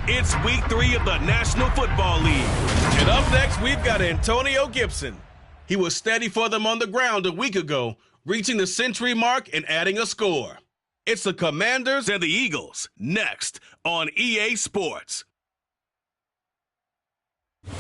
It's week 3 of the National Football League. And up next, we've got Antonio Gibson. He was steady for them on the ground a week ago, reaching the century mark and adding a score. It's the Commanders and the Eagles, next on EA Sports. We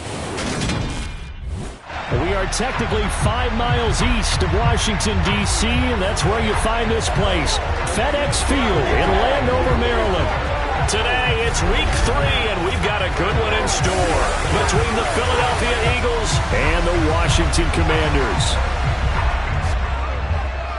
are technically 5 miles east of Washington, D.C., and that's where you find this place, FedEx Field in Landover, Maryland. Today, it's week 3, and we've got a good one in store between the Philadelphia Eagles and the Washington Commanders.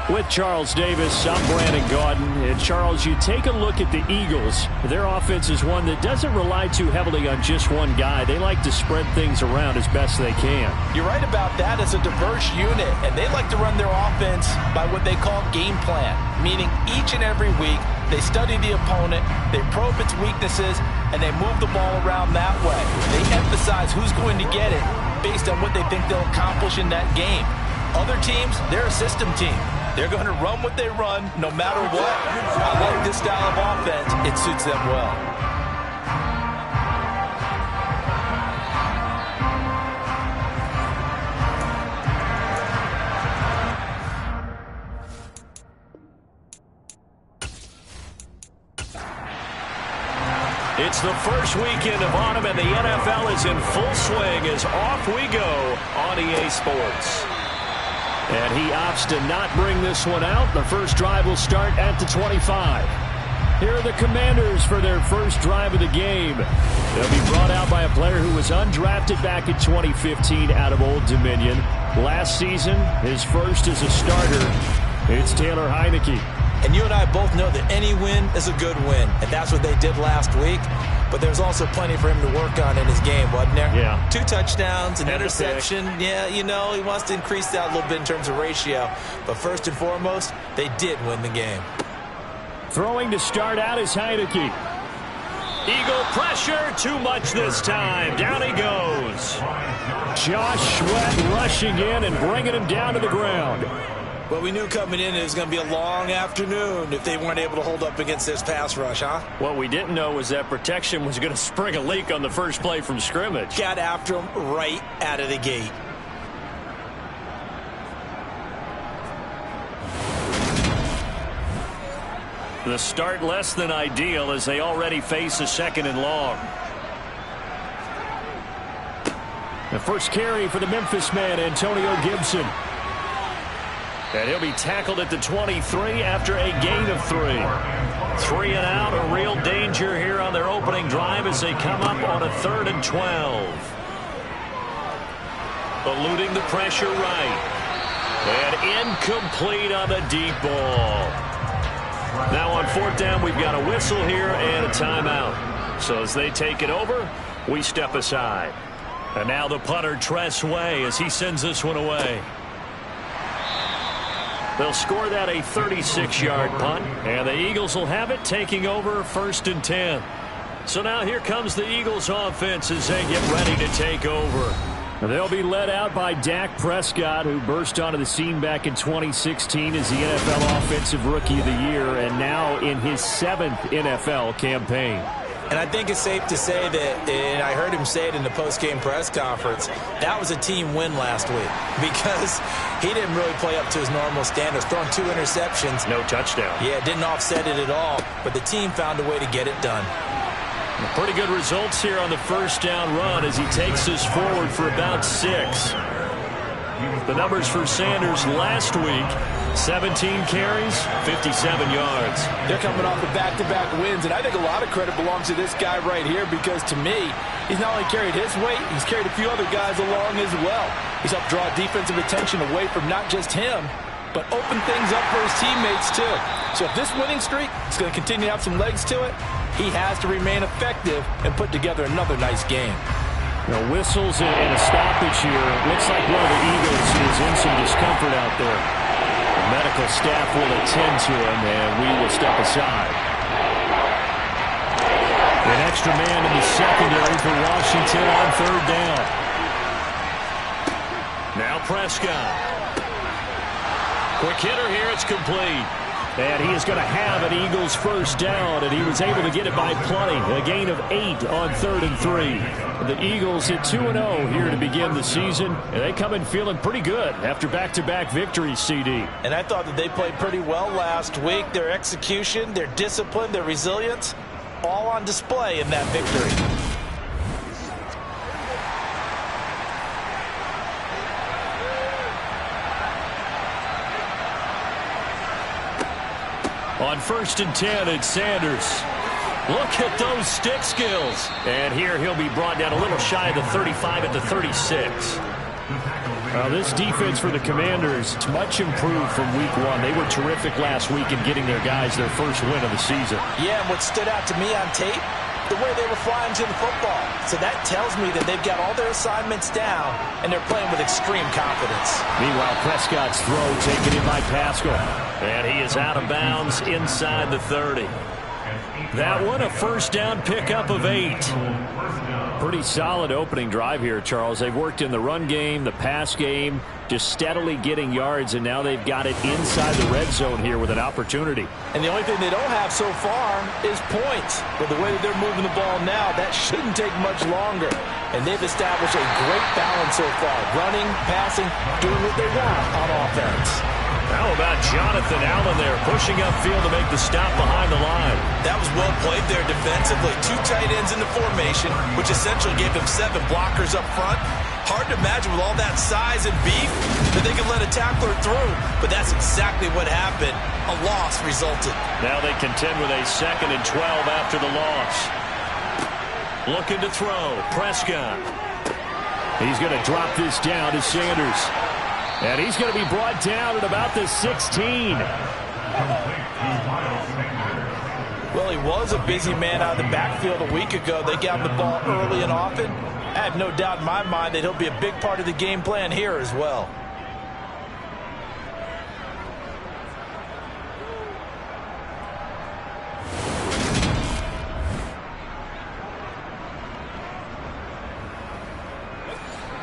With Charles Davis, I'm Brandon Gaudin. And Charles, you take a look at the Eagles. Their offense is one that doesn't rely too heavily on just one guy. They like to spread things around as best they can. You're right about that. It's a diverse unit, and they like to run their offense by what they call game plan, meaning each and every week they study the opponent, they probe its weaknesses, and they move the ball around that way. They emphasize who's going to get it based on what they think they'll accomplish in that game. Other teams, they're a system team. They're going to run what they run no matter what. I like this style of offense. It suits them well. It's the first weekend of autumn, and the NFL is in full swing as off we go on EA Sports. And he opts to not bring this one out. The first drive will start at the 25. Here are the Commanders for their first drive of the game. They'll be brought out by a player who was undrafted back in 2015 out of Old Dominion. Last season, his first as a starter. It's Taylor Heineke. And you and I both know that any win is a good win, and that's what they did last week. But there's also plenty for him to work on in his game, wasn't there? Yeah. 2 touchdowns, an interception. Yeah, you know, he wants to increase that a little bit in terms of ratio. But first and foremost, they did win the game. Throwing to start out is Heineke. Eagle pressure, too much this time. Down he goes. Josh Sweat rushing in and bringing him down to the ground. Well, we knew coming in it was going to be a long afternoon if they weren't able to hold up against this pass rush, huh? What we didn't know was that protection was going to spring a leak on the first play from scrimmage. Got after him right out of the gate. The start less than ideal as they already face a 2nd and long. The first carry for the Memphis man, Antonio Gibson. And he'll be tackled at the 23 after a gain of 3. 3 and out, a real danger here on their opening drive as they come up on a 3rd and 12. Eluding the pressure right. And incomplete on the deep ball. Now on 4th down, we've got a whistle here and a timeout. So as they take it over, we step aside. And now the punter, Tress Way, as he sends this one away. They'll score that a 36-yard punt, and the Eagles will have it, taking over 1st and 10. So now here comes the Eagles offense as they get ready to take over. They'll be led out by Dak Prescott, who burst onto the scene back in 2016 as the NFL Offensive Rookie of the Year, and now in his 7th NFL campaign. And I think it's safe to say that, and I heard him say it in the post-game press conference, that was a team win last week because he didn't really play up to his normal standards, throwing 2 interceptions. No touchdown. Yeah, didn't offset it at all, but the team found a way to get it done. Pretty good results here on the first down run as he takes us forward for about 6. The numbers for Sanders last week, 17 carries, 57 yards. They're coming off of back-to-back wins, and I think a lot of credit belongs to this guy right here because, to me, he's not only carried his weight, he's carried a few other guys along as well. He's helped draw defensive attention away from not just him, but open things up for his teammates, too. So if this winning streak is going to continue to have some legs to it, he has to remain effective and put together another nice game. The whistles and a stoppage here. Looks like one of the Eagles is in some discomfort out there. The medical staff will attend to him, and we will step aside. An extra man in the secondary for Washington on 3rd down. Now Prescott. Quick hitter here. It's complete. And he is going to have an Eagles first down, and he was able to get it by plenty. A gain of 8 on 3rd and 3. The Eagles hit 2-0 here to begin the season, and they come in feeling pretty good after back-to-back victories, CD. And I thought that they played pretty well last week. Their execution, their discipline, their resilience, all on display in that victory. On 1st and 10, it's Sanders. Look at those stick skills. And here he'll be brought down a little shy of the 35 at the 36. This defense for the Commanders, it's much improved from week 1. They were terrific last week in getting their guys their first win of the season. Yeah, and what stood out to me on tape, the way they were flying to the football. So that tells me that they've got all their assignments down, and they're playing with extreme confidence. Meanwhile, Prescott's throw taken in by Pascal. And he is out of bounds inside the 30. That one, a first down pickup of 8. Pretty solid opening drive here, Charles. They've worked in the run game, the pass game, just steadily getting yards, and now they've got it inside the red zone here with an opportunity. And the only thing they don't have so far is points. But the way that they're moving the ball now, that shouldn't take much longer. And they've established a great balance so far. Running, passing, doing what they want on offense. How about Jonathan Allen there, pushing upfield to make the stop behind the line? That was well played there defensively. 2 tight ends in the formation, which essentially gave him 7 blockers up front. Hard to imagine with all that size and beef that they could let a tackler through. But that's exactly what happened. A loss resulted. Now they contend with a 2nd and 12 after the loss. Looking to throw. Prescott. He's going to drop this down to Sanders. And he's going to be brought down at about the 16. Well, he was a busy man out of the backfield a week ago. They got the ball early and often. I have no doubt in my mind that he'll be a big part of the game plan here as well.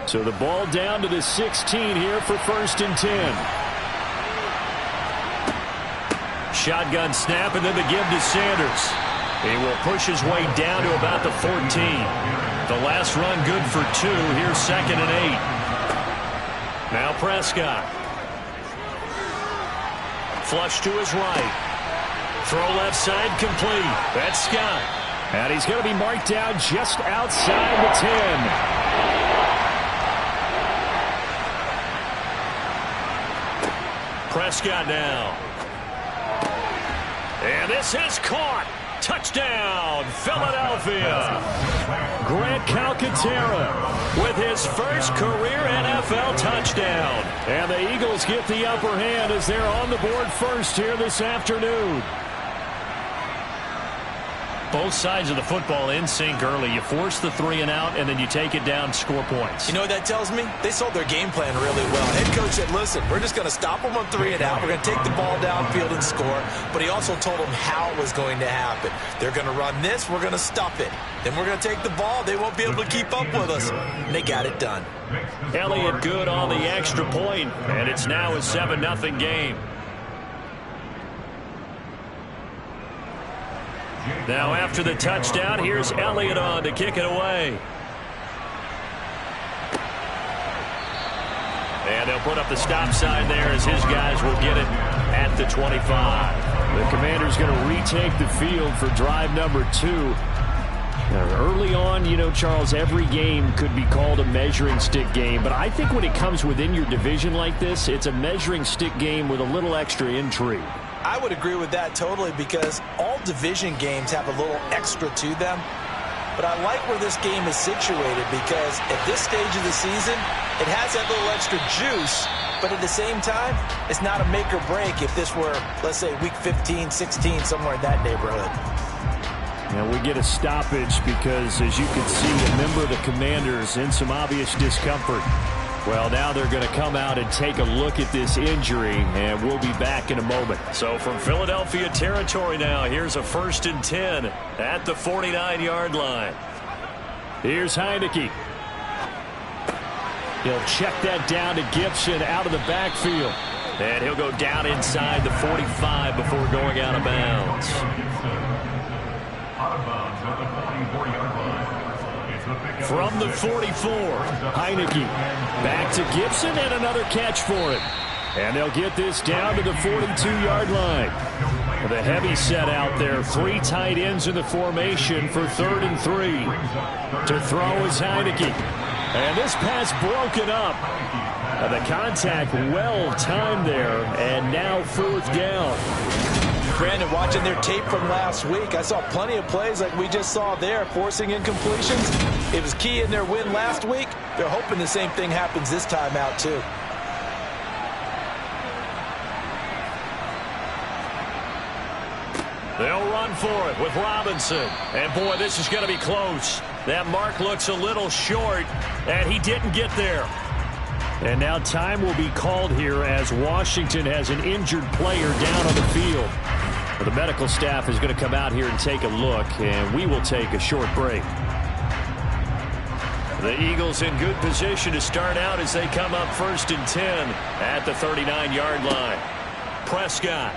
So the ball down to the 16 here for 1st and 10. Shotgun snap and then the give to Sanders. He will push his way down to about the 14. The last run good for 2. Here's 2nd and 8. Now Prescott. Flush to his right. Throw left side complete. That's Scott. And he's going to be marked down just outside the 10. Prescott now. And this is caught. Touchdown, Philadelphia. Grant Calcaterra with his first career NFL touchdown. And the Eagles get the upper hand as they're on the board first here this afternoon. Both sides of the football in sync early. You force the 3 and out, and then you take it down, score points. You know what that tells me? They sold their game plan really well. Head coach said, listen, we're just going to stop them on 3 and out. We're going to take the ball downfield and score. But he also told them how it was going to happen. They're going to run this. We're going to stop it. Then we're going to take the ball. They won't be able to keep up with us. And they got it done. Elliott good on the extra point, and it's now a 7-0 game. Now after the touchdown, here's Elliott on to kick it away. And they'll put up the stop sign there as his guys will get it at the 25. The Commanders going to retake the field for drive number 2. Now, early on, you know, Charles, every game could be called a measuring stick game. But I think when it comes within your division like this, it's a measuring stick game with a little extra intrigue. I would agree with that totally because all division games have a little extra to them. But I like where this game is situated because at this stage of the season, it has that little extra juice. But at the same time, it's not a make or break if this were, let's say, week 15, 16, somewhere in that neighborhood. Now we get a stoppage because, as you can see, a member of the Commanders in some obvious discomfort. Well, now they're going to come out and take a look at this injury, and we'll be back in a moment. So from Philadelphia territory now, here's a 1st and 10 at the 49-yard line. Here's Heineke. He'll check that down to Gibson out of the backfield. And he'll go down inside the 45 before going out of bounds. From the 44, Heineke back to Gibson and another catch for him. And they'll get this down to the 42-yard line. With a heavy set out there, 3 tight ends in the formation for 3rd and 3. To throw is Heineke. And this pass broken up. The contact well timed there, and now 4th down. Brandon, watching their tape from last week, I saw plenty of plays like we just saw there, forcing incompletions. It was key in their win last week. They're hoping the same thing happens this time out, too. They'll run for it with Robinson. And, boy, this is going to be close. That mark looks a little short, and he didn't get there. And now time will be called here as Washington has an injured player down on the field. Well, the medical staff is going to come out here and take a look, and we will take a short break. The Eagles in good position to start out as they come up 1st and 10 at the 39-yard line. Prescott.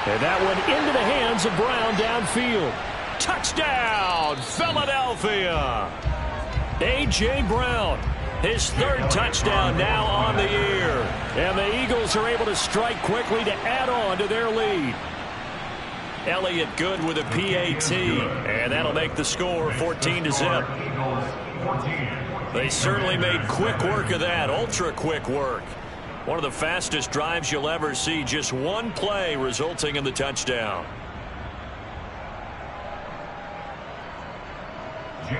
And that one into the hands of Brown downfield. Touchdown, Philadelphia! A.J. Brown, his 3rd touchdown now on the year. And the Eagles are able to strike quickly to add on to their lead. Elliott good with a PAT, and that'll make the score 14-0. They certainly made quick work of that, ultra-quick work. One of the fastest drives you'll ever see, just one play resulting in the touchdown.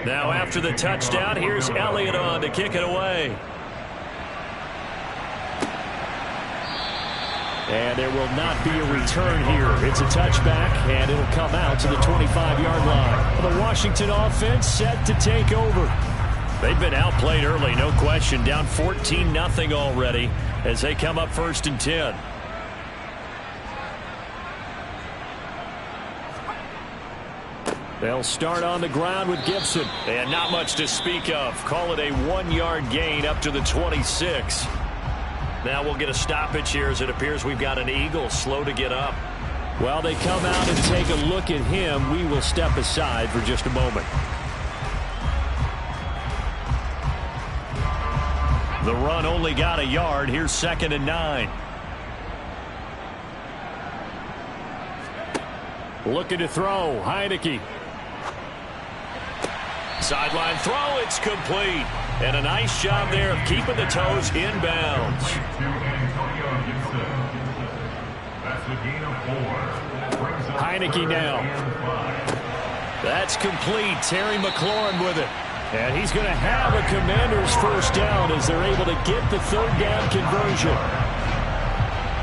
Now after the touchdown, here's Elliott on to kick it away. And there will not be a return here. It's a touchback, and it'll come out to the 25-yard line. The Washington offense set to take over. They've been outplayed early, no question. Down 14-0 already as they come up 1st and 10. They'll start on the ground with Gibson. And not much to speak of. Call it a 1-yard gain up to the 26. Now we'll get a stoppage here as it appears we've got an Eagle slow to get up. While they come out and take a look at him, we will step aside for just a moment. The run only got a yard. Here's 2nd and 9. Looking to throw. Heineke. Sideline throw. It's complete. And a nice job there of keeping the toes inbounds. Heineke now. That's complete. Terry McLaurin with it. And he's going to have a Commander's 1st down as they're able to get the 3rd down conversion.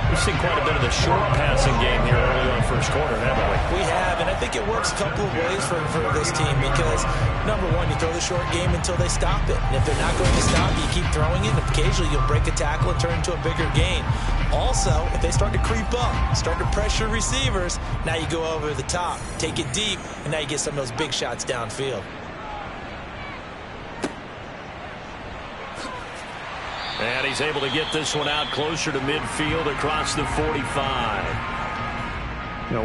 We've seen quite a bit of the short passing game here early on 1st quarter, haven't we? We have, and I think it works a couple of ways for this team because, number one, you throw the short game until they stop it. And if they're not going to stop, you keep throwing it, and occasionally you'll break a tackle and turn into a bigger gain. Also, if they start to creep up, start to pressure receivers, now you go over the top, take it deep, and now you get some of those big shots downfield. And he's able to get this one out closer to midfield across the 45.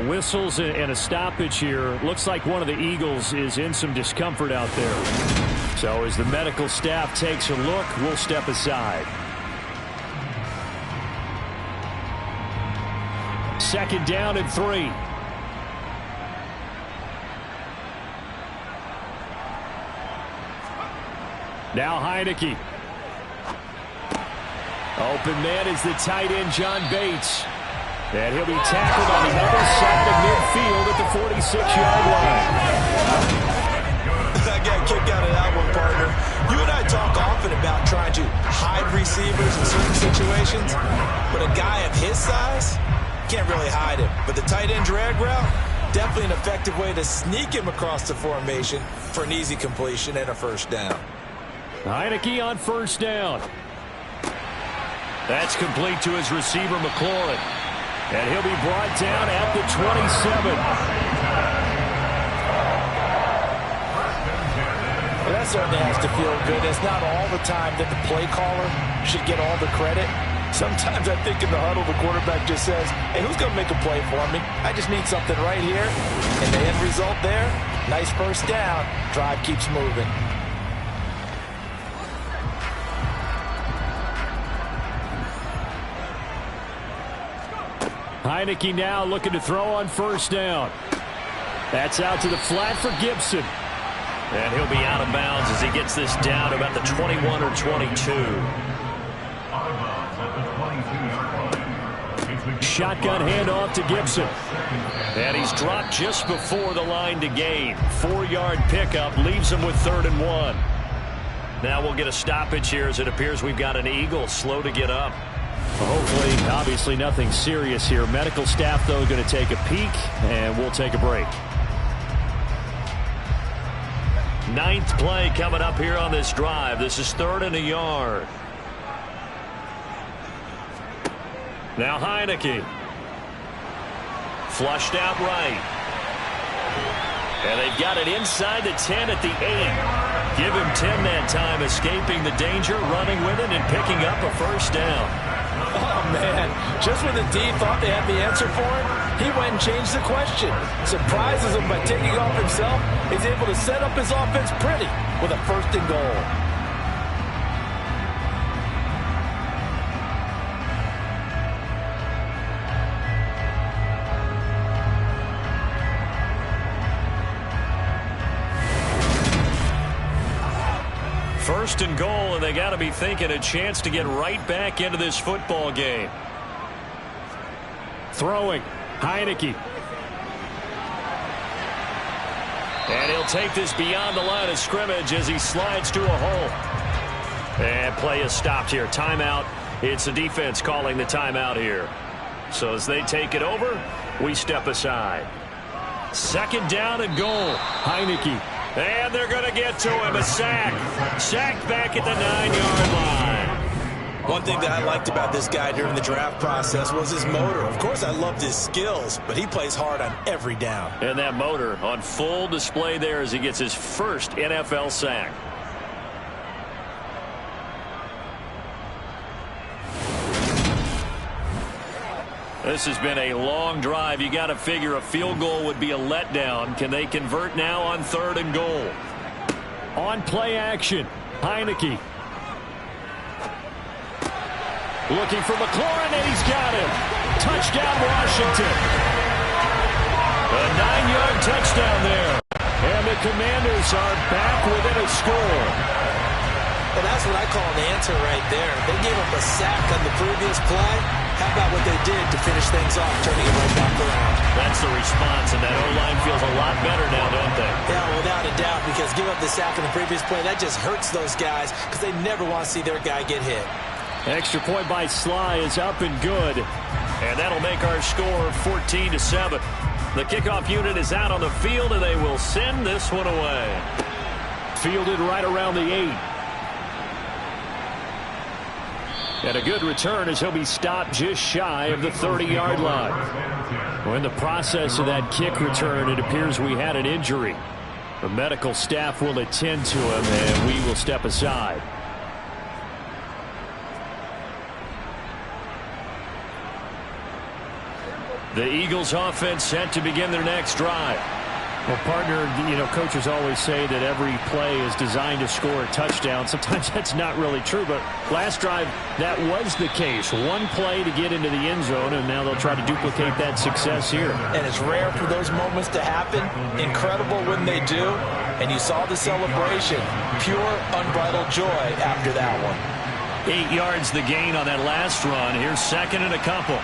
Whistles and a stoppage here. Looks like one of the Eagles is in some discomfort out there. So as the medical staff takes a look, we'll step aside. 2nd down and 3. Now Heineke. Open man is the tight end, John Bates. And he'll be tackled on the other side of midfield at the 46-yard line. I got a kick out of that one, partner. You and I talk often about trying to hide receivers in certain situations, but a guy of his size can't really hide him. But the tight end drag route, definitely an effective way to sneak him across the formation for an easy completion and a 1st down. Heineke on 1st down. That's complete to his receiver, McLaurin. And he'll be brought down at the 27. Well, that certainly has to feel good. It's not all the time that the play caller should get all the credit. Sometimes I think in the huddle, the quarterback just says, hey, who's going to make a play for me? I just need something right here. And the end result there, nice first down. Drive keeps moving. Heineke now looking to throw on first down. That's out to the flat for Gibson. And he'll be out of bounds as he gets this down about the 21 or 22. Shotgun handoff to Gibson. And he's dropped just before the line to gain. 4-yard pickup leaves him with 3rd and 1. Now we'll get a stoppage here as it appears we've got an Eagle slow to get up. Hopefully, obviously nothing serious here. Medical staff, though, going to take a peek, and we'll take a break. 9th play coming up here on this drive. This is 3rd and a yard. Now Heineke. Flushed out right. And they've got it inside the 10 at the 8. Give him 10 that time, escaping the danger, running with it, and picking up a first down. Oh, man. Just when the D thought they had the answer for him, he went and changed the question. Surprises him by taking off himself. He's able to set up his offense pretty with a 1st and goal. First and goal, and they got to be thinking a chance to get right back into this football game. Throwing. Heineke. And he'll take this beyond the line of scrimmage as he slides to a hole. And play is stopped here. Timeout. It's the defense calling the timeout here. So as they take it over, we step aside. 2nd down and goal. Heineke. And they're going to get to him. A sack. Sacked back at the 9-yard line. One thing that I liked about this guy during the draft process was his motor. Of course, I loved his skills, but he plays hard on every down. And that motor on full display there as he gets his first NFL sack. This has been a long drive. You got to figure a field goal would be a letdown. Can they convert now on 3rd and goal? On play action. Heineke. Looking for McLaurin, and he's got him. Touchdown, Washington. A 9-yard touchdown there. And the Commanders are back within a score. Well, that's what I call an answer right there. They gave up a sack on the previous play. How about what they did to finish things off, turning it right back around? That's the response, and that O-line feels a lot better now, don't they? Yeah, without a doubt, because give up the sack on the previous play, that just hurts those guys because they never want to see their guy get hit. Extra point by Sly is up and good. And that'll make our score 14-7. The kickoff unit is out on the field, and they will send this one away. Fielded right around the 8. And a good return as he'll be stopped just shy of the 30-yard line. Well, in the process of that kick return, it appears we had an injury. The medical staff will attend to him, and we will step aside. The Eagles offense set to begin their next drive. Well, partner, coaches always say that every play is designed to score a touchdown. Sometimes that's not really true, but last drive, that was the case. One play to get into the end zone, and now they'll try to duplicate that success here. And it's rare for those moments to happen. Incredible when they do. And you saw the celebration. Pure, unbridled joy after that one. 8 yards the gain on that last run. Here's 2nd and a couple.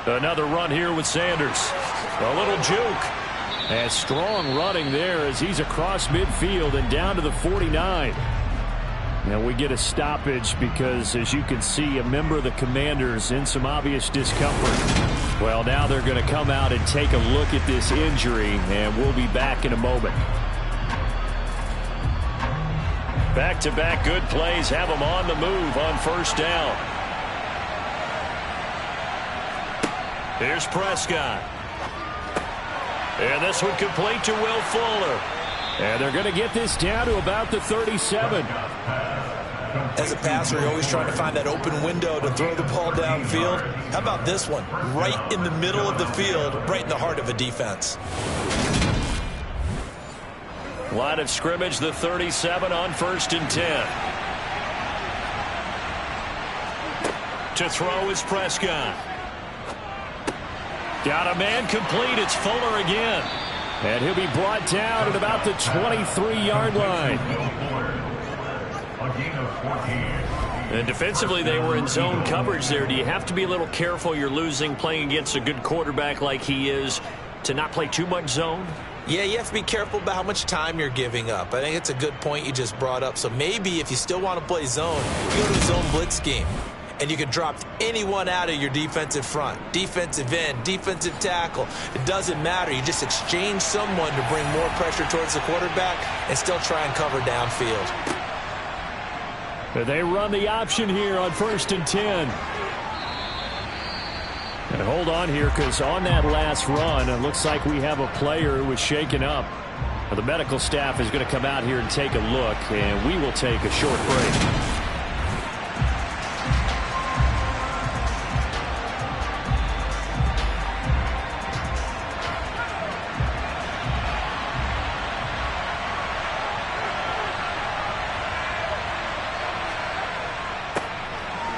Another run here with Sanders. A little juke. And strong running there as he's across midfield and down to the 49. Now we get a stoppage because, as you can see, a member of the Commanders in some obvious discomfort. Well, now they're going to come out and take a look at this injury, and we'll be back in a moment. Back-to-back good plays have them on the move on first down. Here's Prescott. And this one complete to Will Fuller. And they're going to get this down to about the 37. As a passer, you're always trying to find that open window to throw the ball downfield. How about this one? Right in the middle of the field, right in the heart of a defense. Line of scrimmage, the 37 on 1st and 10. To throw is Prescott. Got a man complete. It's Fuller again. And he'll be brought down at about the 23-yard line. And defensively, they were in zone coverage there. Do you have to be a little careful? You're losing playing against a good quarterback like he is to not play too much zone? Yeah, you have to be careful about how much time you're giving up. I think it's a good point you just brought up. So maybe if you still want to play zone, you go to a zone blitz scheme. And you can drop anyone out of your defensive front, defensive end, defensive tackle. It doesn't matter. You just exchange someone to bring more pressure towards the quarterback and still try and cover downfield. They run the option here on 1st and 10. And hold on here, because on that last run, it looks like we have a player who was shaken up. The medical staff is going to come out here and take a look, and we will take a short break.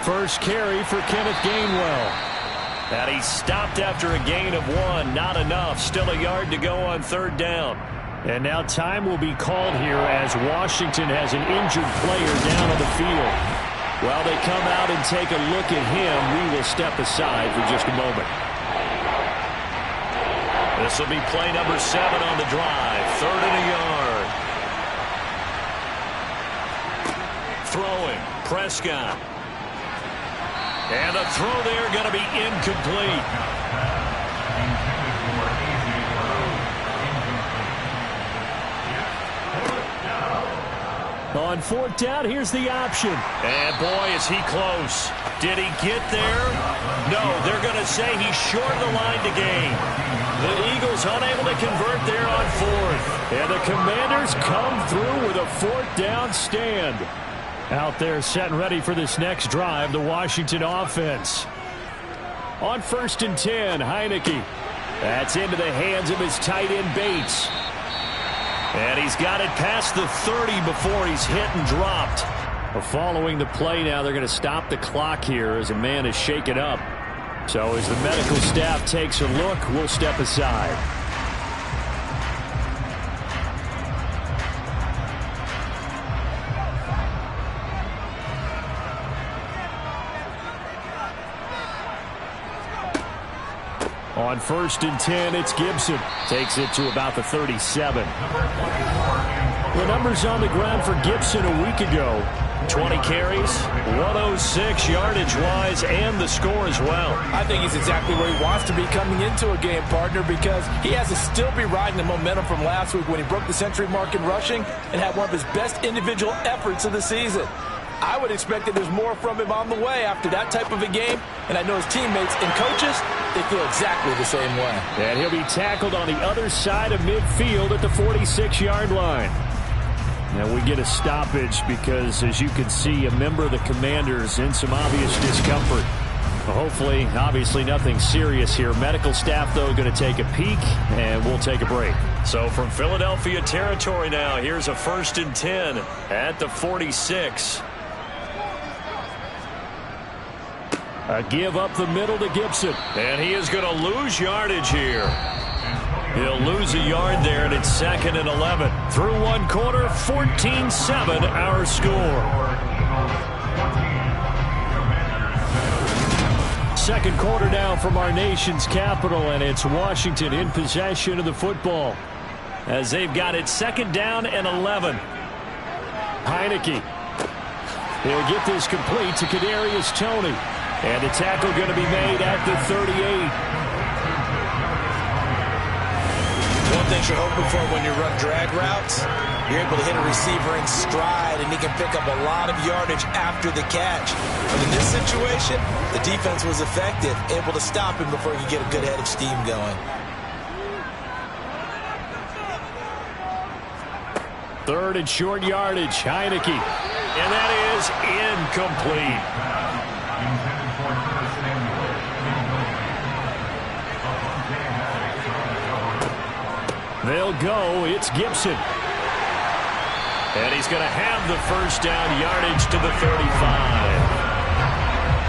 First carry for Kenneth Gainwell. And he stopped after a gain of 1. Not enough. Still a yard to go on 3rd down. And now time will be called here as Washington has an injured player down on the field. While they come out and take a look at him, we will step aside for just a moment. This will be play number 7 on the drive. 3rd and a yard. Throwing. Prescott. And the throw there going to be incomplete. On 4th down, here's the option. And boy, is he close. Did he get there? No, they're going to say he's short of the line to gain. The Eagles unable to convert there on 4th. And the Commanders come through with a 4th down stand. Out there set and ready for this next drive, the Washington offense. On 1st and 10, Heineke. That's into the hands of his tight end, Bates. And he's got it past the 30 before he's hit and dropped. Following the play now, they're going to stop the clock here as a man is shaken up. So as the medical staff takes a look, we'll step aside. On 1st and 10, it's Gibson. Takes it to about the 37. The numbers on the ground for Gibson a week ago. 20 carries, 106 yardage-wise, and the score as well. I think he's exactly where he wants to be coming into a game, partner, because he has to still be riding the momentum from last week when he broke the century mark in rushing and had one of his best individual efforts of the season. I would expect that there's more from him on the way after that type of a game, and I know his teammates and coaches, they feel exactly the same way. And he'll be tackled on the other side of midfield at the 46-yard line. Now we get a stoppage because, as you can see, a member of the Commanders in some obvious discomfort. Hopefully, obviously nothing serious here. Medical staff, though, going to take a peek, and we'll take a break. So from Philadelphia territory now, here's a 1st and 10 at the 46. A give up the middle to Gibson. And he is going to lose yardage here. He'll lose a yard there, and it's 2nd and 11. Through one quarter, 14-7 our score. Second quarter now from our nation's capital, and it's Washington in possession of the football as they've got it 2nd down and 11. Heineke. He'll get this complete to Kadarius Toney. And the tackle going to be made at the 38. One thing you're hoping for when you run drag routes, you're able to hit a receiver in stride, and he can pick up a lot of yardage after the catch. But in this situation, the defense was effective, able to stop him before he could get a good head of steam going. Third and short yardage, Heineke. And that is incomplete. They'll go. It's Gibson. And he's going to have the first down, yardage to the 35.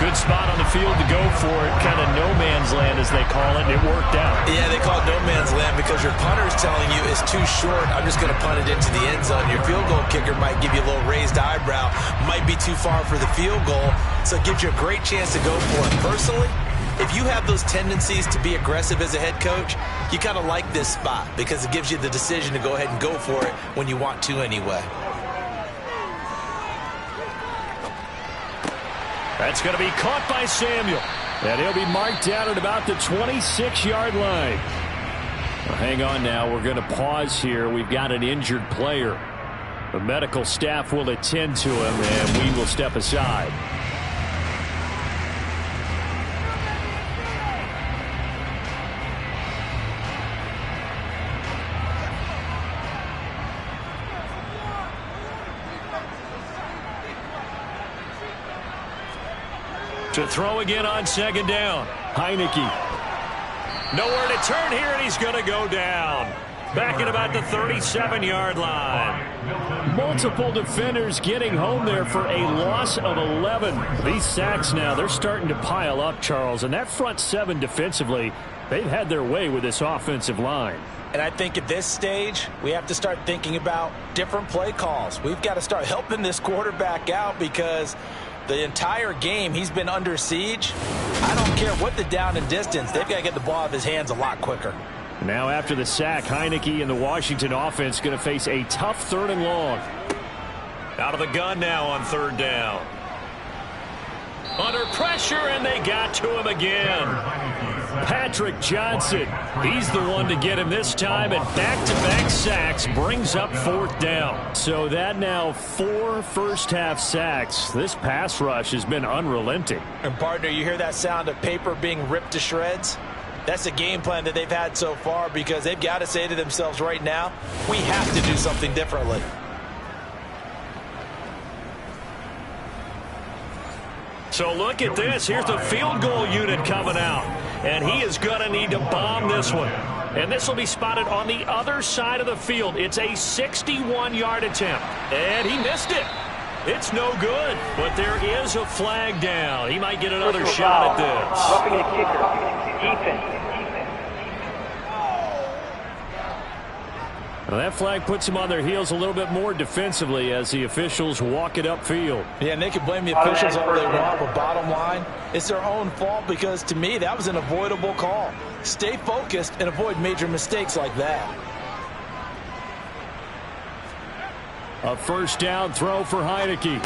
Good spot on the field to go for it. Kind of no man's land, as they call it. It worked out. Yeah, they call it no man's land because your punter is telling you it's too short. I'm just going to punt it into the end zone. Your field goal kicker might give you a little raised eyebrow. Might be too far for the field goal. So it gives you a great chance to go for it. Personally, if you have those tendencies to be aggressive as a head coach, you kind of like this spot because it gives you the decision to go ahead and go for it when you want to anyway. That's going to be caught by Samuel. And he'll be marked down at about the 26-yard line. Well, hang on now. We're going to pause here. We've got an injured player. The medical staff will attend to him, and we will step aside. To throw again on second down. Heineke. Nowhere to turn here, and he's going to go down. Back at about the 37-yard line. Multiple defenders getting home there for a loss of 11. These sacks now, they're starting to pile up, Charles. And that front seven defensively, they've had their way with this offensive line. And I think at this stage, we have to start thinking about different play calls. We've got to start helping this quarterback out because the entire game he's been under siege. I don't care what the down and distance. They've got to get the ball out of his hands a lot quicker. Now after the sack, Heineke and the Washington offense going to face a tough third and long. Out of the gun now on third down. Under pressure, and they got to him again. Patrick Johnson, he's the one to get him this time, and back-to-back sacks brings up fourth down. So that now 4 first-half sacks. This pass rush has been unrelenting. And, partner, you hear that sound of paper being ripped to shreds? That's the game plan that they've had so far because they've got to say to themselves right now, we have to do something differently. So look at this. Here's the field goal unit coming out. And he is going to need to bomb this one. And this will be spotted on the other side of the field. It's a 61-yard attempt. And he missed it. It's no good. But there is a flag down. He might get another shot at this. Roughing the kicker. Defense. Well, that flag puts them on their heels a little bit more defensively as the officials walk it upfield. Yeah, and they can blame the officials all they want, but bottom line, it's their own fault because, to me, that was an avoidable call. Stay focused and avoid major mistakes like that. A first down throw for Heineke.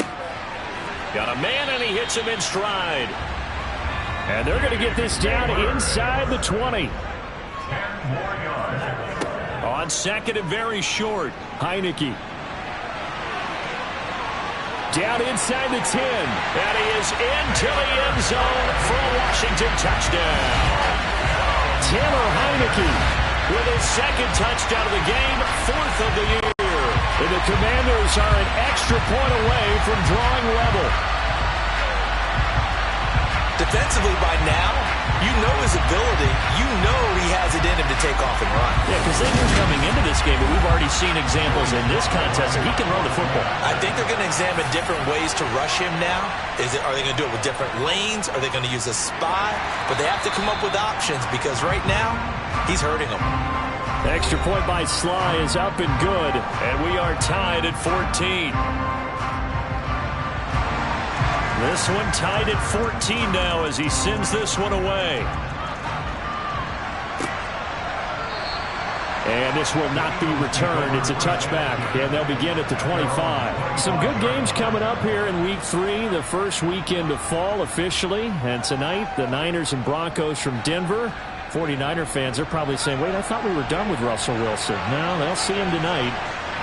Got a man, and he hits him in stride. And they're going to get this down inside the 20. On second and very short, Heineke. Down inside the 10. And he is into the end zone for a Washington touchdown. Taylor Heineke with his second touchdown of the game, 4th of the year. And the Commanders are an extra point away from drawing level. Defensively by now, you know his ability. You know he has it in him to take off and run. Yeah, because they knew coming into this game, but we've already seen examples in this contest that he can run the football. I think they're going to examine different ways to rush him now. Are they going to do it with different lanes? Are they going to use a spy? But they have to come up with options because right now, he's hurting them. The extra point by Sly is up and good, and we are tied at 14. This one tied at 14 now as he sends this one away. And this will not be returned. It's a touchback, and they'll begin at the 25. Some good games coming up here in Week 3, the first weekend of fall officially. And tonight, the Niners and Broncos from Denver. 49er fans are probably saying, wait, I thought we were done with Russell Wilson. No, they'll see him tonight.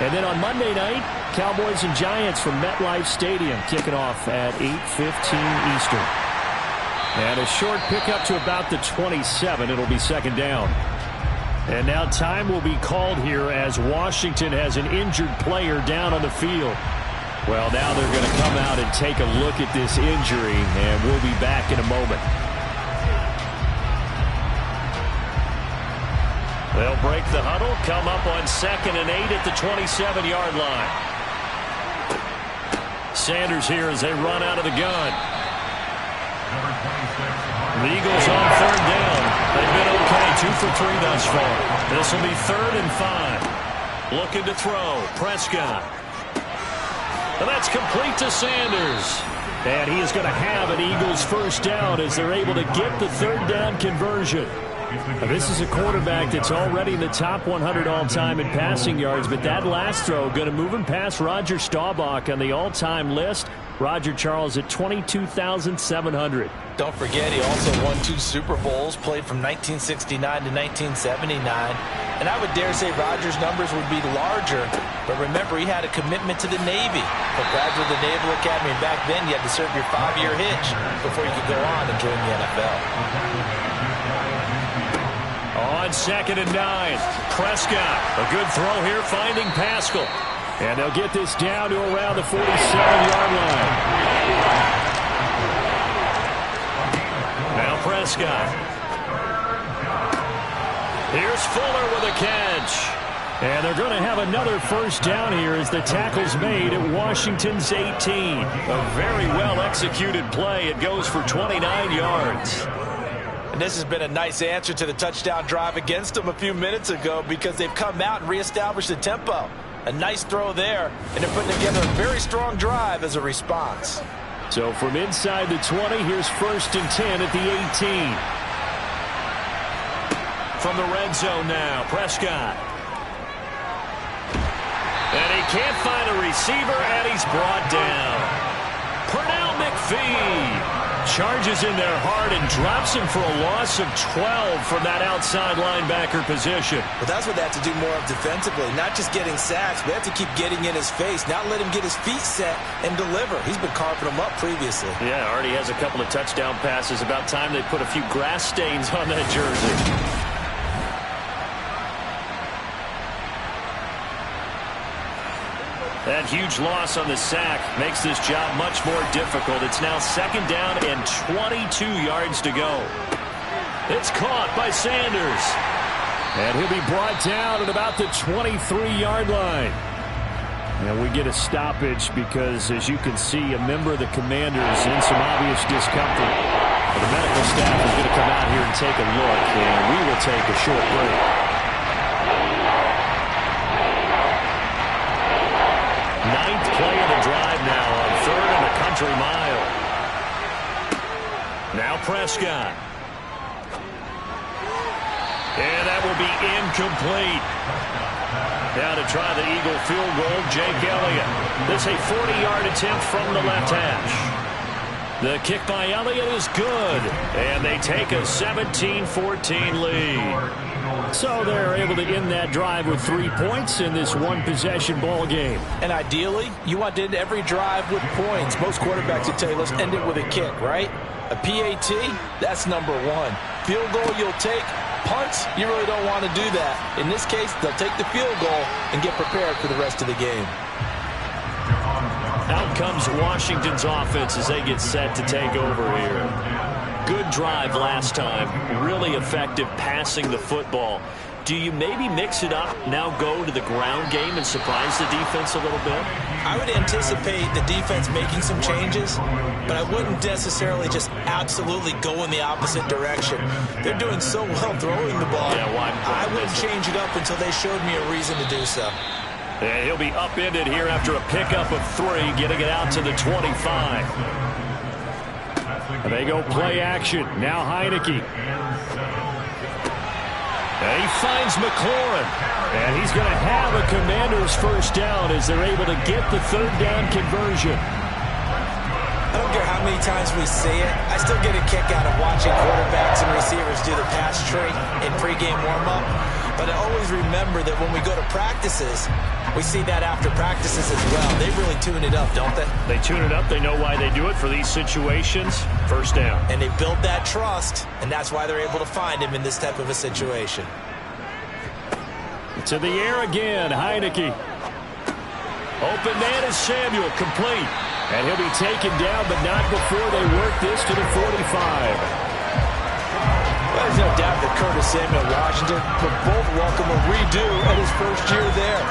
And then on Monday night, Cowboys and Giants from MetLife Stadium kicking off at 8:15 Eastern. And a short pickup to about the 27. It'll be second down. And now time will be called here as Washington has an injured player down on the field. Well, now they're going to come out and take a look at this injury, and we'll be back in a moment. They'll break the huddle, come up on 2nd and 8 at the 27-yard line. Sanders here as they run out of the gun. The Eagles on 3rd down. They've been okay, 2 for 3 thus far. This will be 3rd and 5. Looking to throw, Prescott. And that's complete to Sanders. And he is going to have an Eagles first down as they're able to get the 3rd down conversion. Now, this is a quarterback that's already in the top 100 all-time in passing yards, but that last throw going to move him past Roger Staubach on the all-time list. Roger Charles at 22,700. Don't forget, he also won 2 Super Bowls, played from 1969 to 1979. And I would dare say Roger's numbers would be larger, but remember, he had a commitment to the Navy. A graduate of the Naval Academy, and back then you had to serve your 5-year hitch before you could go on and join the NFL. On 2nd and 9, Prescott. A good throw here, finding Pascal. And they'll get this down to around the 47-yard line. Now Prescott. Here's Fuller with a catch. And they're going to have another first down here as the tackle's made at Washington's 18. A very well-executed play. It goes for 29 yards. And this has been a nice answer to the touchdown drive against them a few minutes ago because they've come out and reestablished the tempo. A nice throw there, and they're putting together a very strong drive as a response. So from inside the 20, here's 1st and 10 at the 18. From the red zone now, Prescott. And he can't find a receiver, and he's brought down. Pernell McPhee charges in there hard and drops him for a loss of 12 from that outside linebacker position. But that's what they have to do more of defensively, not just getting sacks, but they have to keep getting in his face, not let him get his feet set and deliver. He's been carving them up previously. Yeah, already has a couple of touchdown passes. About time they put a few grass stains on that jersey. That huge loss on the sack makes this job much more difficult. It's now 2nd down and 22 yards to go. It's caught by Sanders. And he'll be brought down at about the 23-yard line. And we get a stoppage because, as you can see, a member of the Commanders in some obvious discomfort. The medical staff is going to come out here and take a look, and we will take a short break. 9th play of the drive now on 3rd and a country mile. Now Prescott. And that will be incomplete. Now to try the Eagle field goal, Jake Elliott. This a 40-yard attempt from the left hash. The kick by Elliott is good. And they take a 17-14 lead. So they're able to end that drive with 3 points in this one-possession ball game. And ideally, you want to end every drive with points. Most quarterbacks will tell you, let's end it with a kick, right? A PAT, that's number 1. Field goal you'll take. Punts, you really don't want to do that. In this case, they'll take the field goal and get prepared for the rest of the game. Out comes Washington's offense as they get set to take over here. Good drive last time. Really effective passing the football. Do you maybe mix it up, now go to the ground game and surprise the defense a little bit? I would anticipate the defense making some changes, but I wouldn't necessarily just absolutely go in the opposite direction. They're doing so well throwing the ball. Yeah, I wouldn't change it up until they showed me a reason to do so. And he'll be upended here after a pickup of 3, getting it out to the 25. And they go play action. Now Heineke. And he finds McLaurin. And he's going to have a Commander's first down as they're able to get the 3rd down conversion. I don't care how many times we see it. I still get a kick out of watching quarterbacks and receivers do the pass tree in pregame warm-up. But I always remember that when we go to practices, we see that after practices as well. They really tune it up, don't they? They tune it up. They know why they do it for these situations. First down. And they build that trust, and that's why they're able to find him in this type of a situation. To the air again, Heineke. Open man is Samuel, complete. And he'll be taken down, but not before they work this to the 45. Well, there's no doubt that Curtis Samuel Washington would both welcome a redo at his first year there.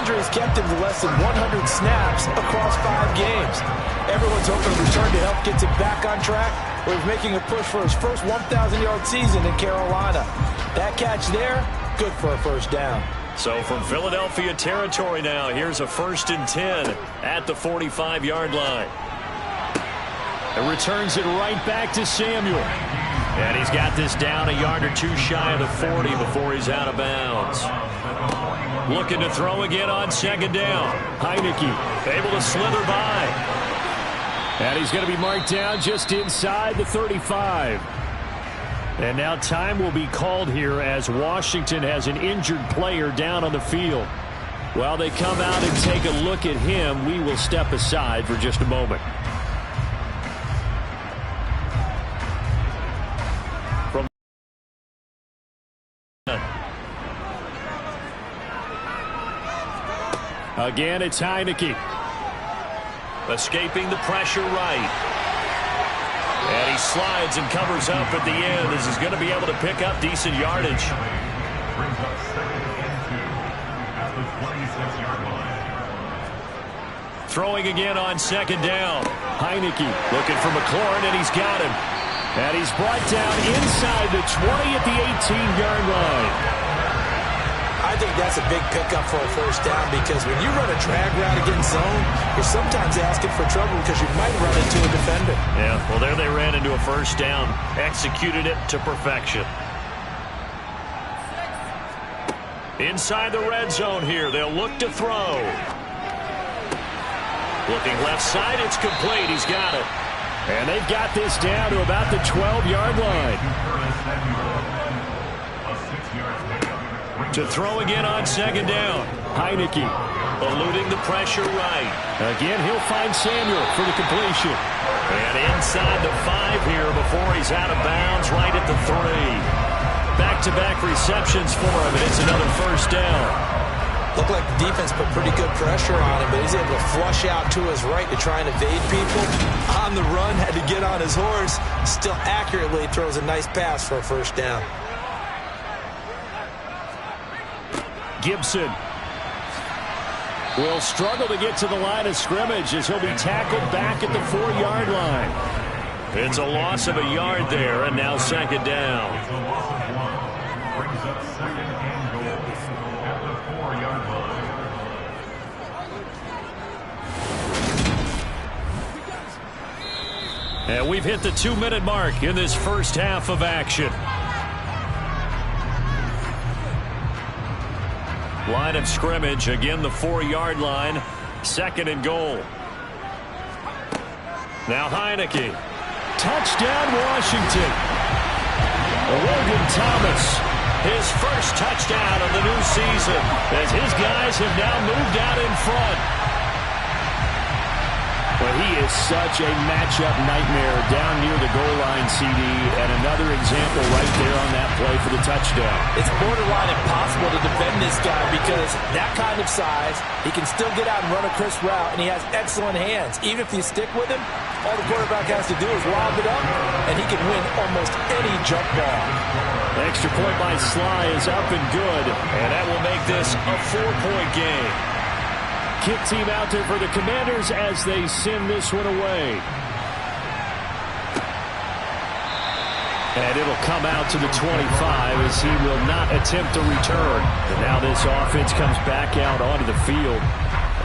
Injuries kept him to less than 100 snaps across 5 games. Everyone's hoping a return to health gets him back on track, where he's making a push for his first 1,000-yard season in Carolina. That catch there, good for a first down. So from Philadelphia territory now, here's a 1st and 10 at the 45-yard line. It returns it right back to Samuel. And he's got this down a yard or two shy of the 40 before he's out of bounds. Looking to throw again on 2nd down. Heineke able to slither by. And he's going to be marked down just inside the 35. And now time will be called here as Washington has an injured player down on the field. While they come out and take a look at him, we will step aside for just a moment. From again, it's Heineke. Escaping the pressure right. And he slides and covers up at the end as he's going to be able to pick up decent yardage. Throwing again on 2nd down. Heineke looking for McLaurin, and he's got him. And he's brought down inside the 20 at the 18-yard line. I think that's a big pickup for a first down, because when you run a drag route against zone, you're sometimes asking for trouble because you might run into a defender. Yeah, well, there they ran into a first down. Executed it to perfection. Inside the red zone here, they'll look to throw. Looking left side, it's complete. He's got it. And they've got this down to about the 12-yard line. To throw again on 2nd down. Heineke eluding the pressure right. Again, he'll find Samuel for the completion. And inside the 5 here before he's out of bounds right at the 3. Back-to-back receptions for him, and it's another first down. Looked like the defense put pretty good pressure on him, but he's able to flush out to his right to try and evade people. On the run, had to get on his horse. Still accurately throws a nice pass for a first down. Gibson will struggle to get to the line of scrimmage as he'll be tackled back at the 4-yard line. It's a loss of a yard there, and now 2nd down. And we've hit the 2-minute mark in this first half of action. Line of scrimmage, again the 4-yard line, 2nd and goal. Now Heineke. Touchdown, Washington. Logan Thomas, his first touchdown of the new season, as his guys have now moved out in front. Well, he is such a matchup nightmare down near the goal line, CD, and another example right there on that play for the touchdown. It's borderline impossible to defend this guy because that kind of size, he can still get out and run a crisp route, and he has excellent hands. Even if you stick with him, all the quarterback has to do is lob it up, and he can win almost any jump ball. Extra point by Sly is up and good, and that will make this a 4-point game. Kick team out there for the Commanders as they send this one away. And it'll come out to the 25 as he will not attempt a return. And now this offense comes back out onto the field.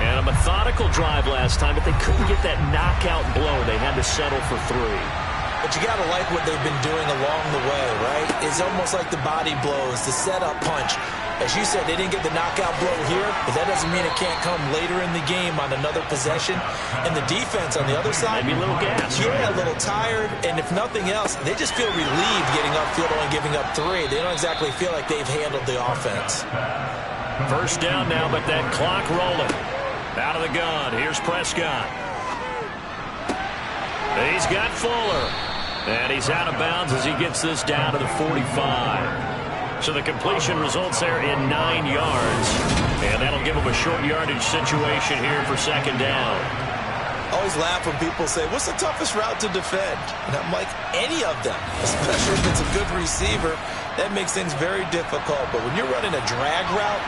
And a methodical drive last time, but they couldn't get that knockout blow. They had to settle for 3. But you got to like what they've been doing along the way, right? It's almost like the body blows, the setup punch. As you said, they didn't get the knockout blow here, but that doesn't mean it can't come later in the game on another possession. And the defense on the other side, maybe a little gas. Yeah, a little tired. And if nothing else, they just feel relieved getting upfield, only giving up 3. They don't exactly feel like they've handled the offense. First down now, but that clock rolling. Out of the gun, here's Prescott. He's got Fuller. And he's out of bounds as he gets this down to the 45. So the completion results there in 9 yards. And that'll give them a short yardage situation here for second down. I always laugh when people say, what's the toughest route to defend? And I'm like, any of them, especially if it's a good receiver. That makes things very difficult. But when you're running a drag route,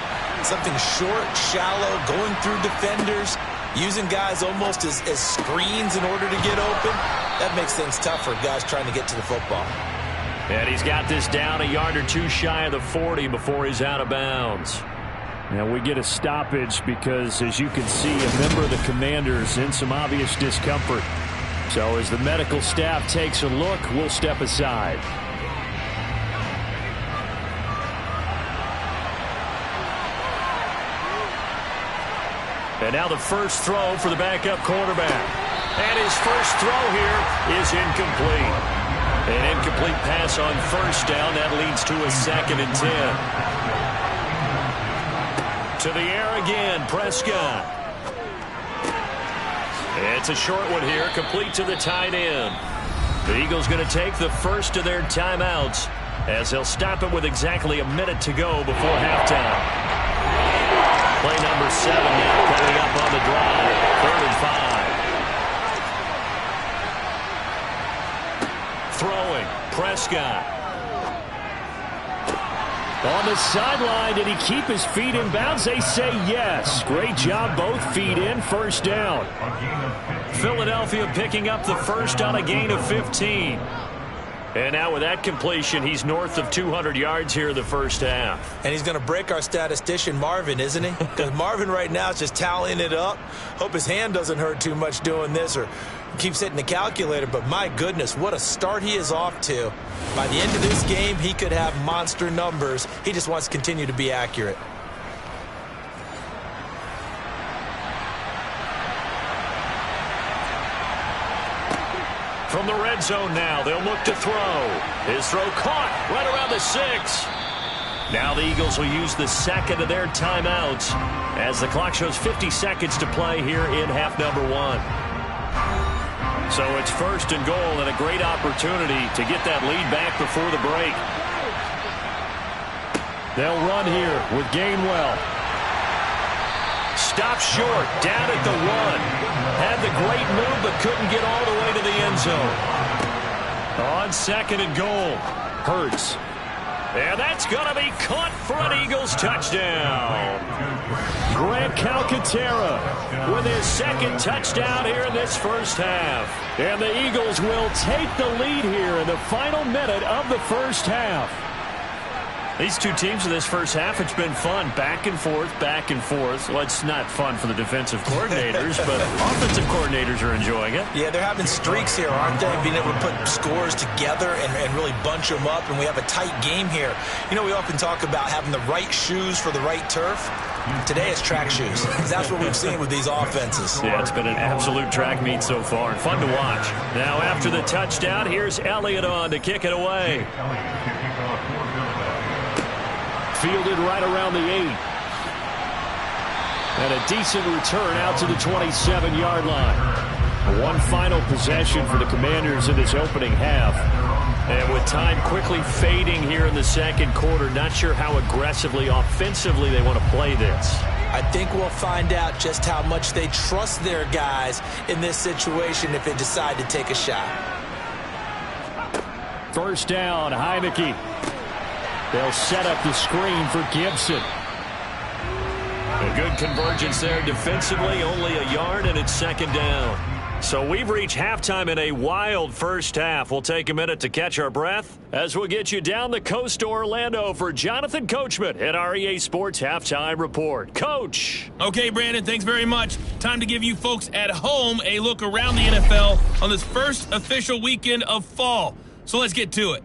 something short, shallow, going through defenders, using guys almost as screens in order to get open, that makes things tough for guys trying to get to the football. And he's got this down a yard or two shy of the 40 before he's out of bounds. Now we get a stoppage because, as you can see, a member of the Commanders in some obvious discomfort. So as the medical staff takes a look, we'll step aside. And now the first throw for the backup quarterback. And his first throw here is incomplete. An incomplete pass on first down. That leads to a 2nd and 10. To the air again, Prescott. It's a short one here, complete to the tight end. The Eagles going to take the first of their timeouts as they'll stop it with exactly a minute to go before halftime. Play number 7 now coming up on the drive. 3rd and 5. Throwing, Prescott. On the sideline, did he keep his feet in bounds? They say yes. Great job, both feet in, first down. Philadelphia picking up the first on a gain of 15. And now with that completion, he's north of 200 yards here in the first half. And he's going to break our statistician, Marvin, isn't he? Because Marvin right now is just tallying it up. Hope his hand doesn't hurt too much doing this or keeps hitting the calculator. But my goodness, what a start he is off to. By the end of this game, he could have monster numbers. He just wants to continue to be accurate. From the red zone now, they'll look to throw. His throw caught right around the 6. Now the Eagles will use the second of their timeouts as the clock shows 50 seconds to play here in half number 1. So it's first and goal and a great opportunity to get that lead back before the break. They'll run here with Gainwell. Stop short, down at the 1. Had the great move, but couldn't get all the way to the end zone. On 2nd and goal, Hurts. And that's going to be caught for an Eagles touchdown. Grant Calcaterra With his 2nd touchdown here in this first half. And the Eagles will take the lead here in the final minute of the first half. These two teams in this first half, it's been fun. Back and forth, back and forth. Well, it's not fun for the defensive coordinators, but offensive coordinators are enjoying it. Yeah, they're having streaks here, aren't they? Being able to put scores together and really bunch them up, and we have a tight game here. You know, we often talk about having the right shoes for the right turf. Today it's track shoes. That's what we've seen with these offenses. Yeah, it's been an absolute track meet so far, and fun to watch. Now, after the touchdown, here's Elliott on to kick it away. Fielded right around the 8. And a decent return out to the 27-yard line. One final possession for the Commanders in this opening half. And with time quickly fading here in the second quarter, not sure how aggressively, offensively they want to play this. I think we'll find out just how much they trust their guys in this situation if they decide to take a shot. First down, Heineke. They'll set up the screen for Gibson. A good convergence there defensively, only a yard, and it's second down. So we've reached halftime in a wild first half. We'll take a minute to catch our breath as we'll get you down the coast to Orlando for Jonathan Coachman at our EA Sports Halftime Report. Coach. Okay, Brandon, thanks very much. Time to give you folks at home a look around the NFL on this first official weekend of fall. So let's get to it.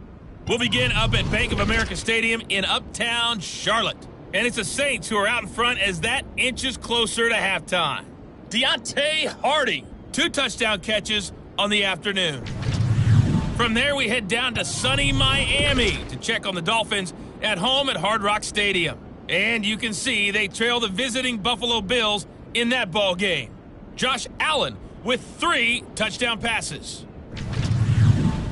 We'll begin up at Bank of America Stadium in Uptown Charlotte. And it's the Saints who are out in front as that inches closer to halftime. Deontay Hardy, 2 touchdown catches on the afternoon. From there, we head down to sunny Miami to check on the Dolphins at home at Hard Rock Stadium. And you can see they trail the visiting Buffalo Bills in that ball game. Josh Allen with 3 touchdown passes.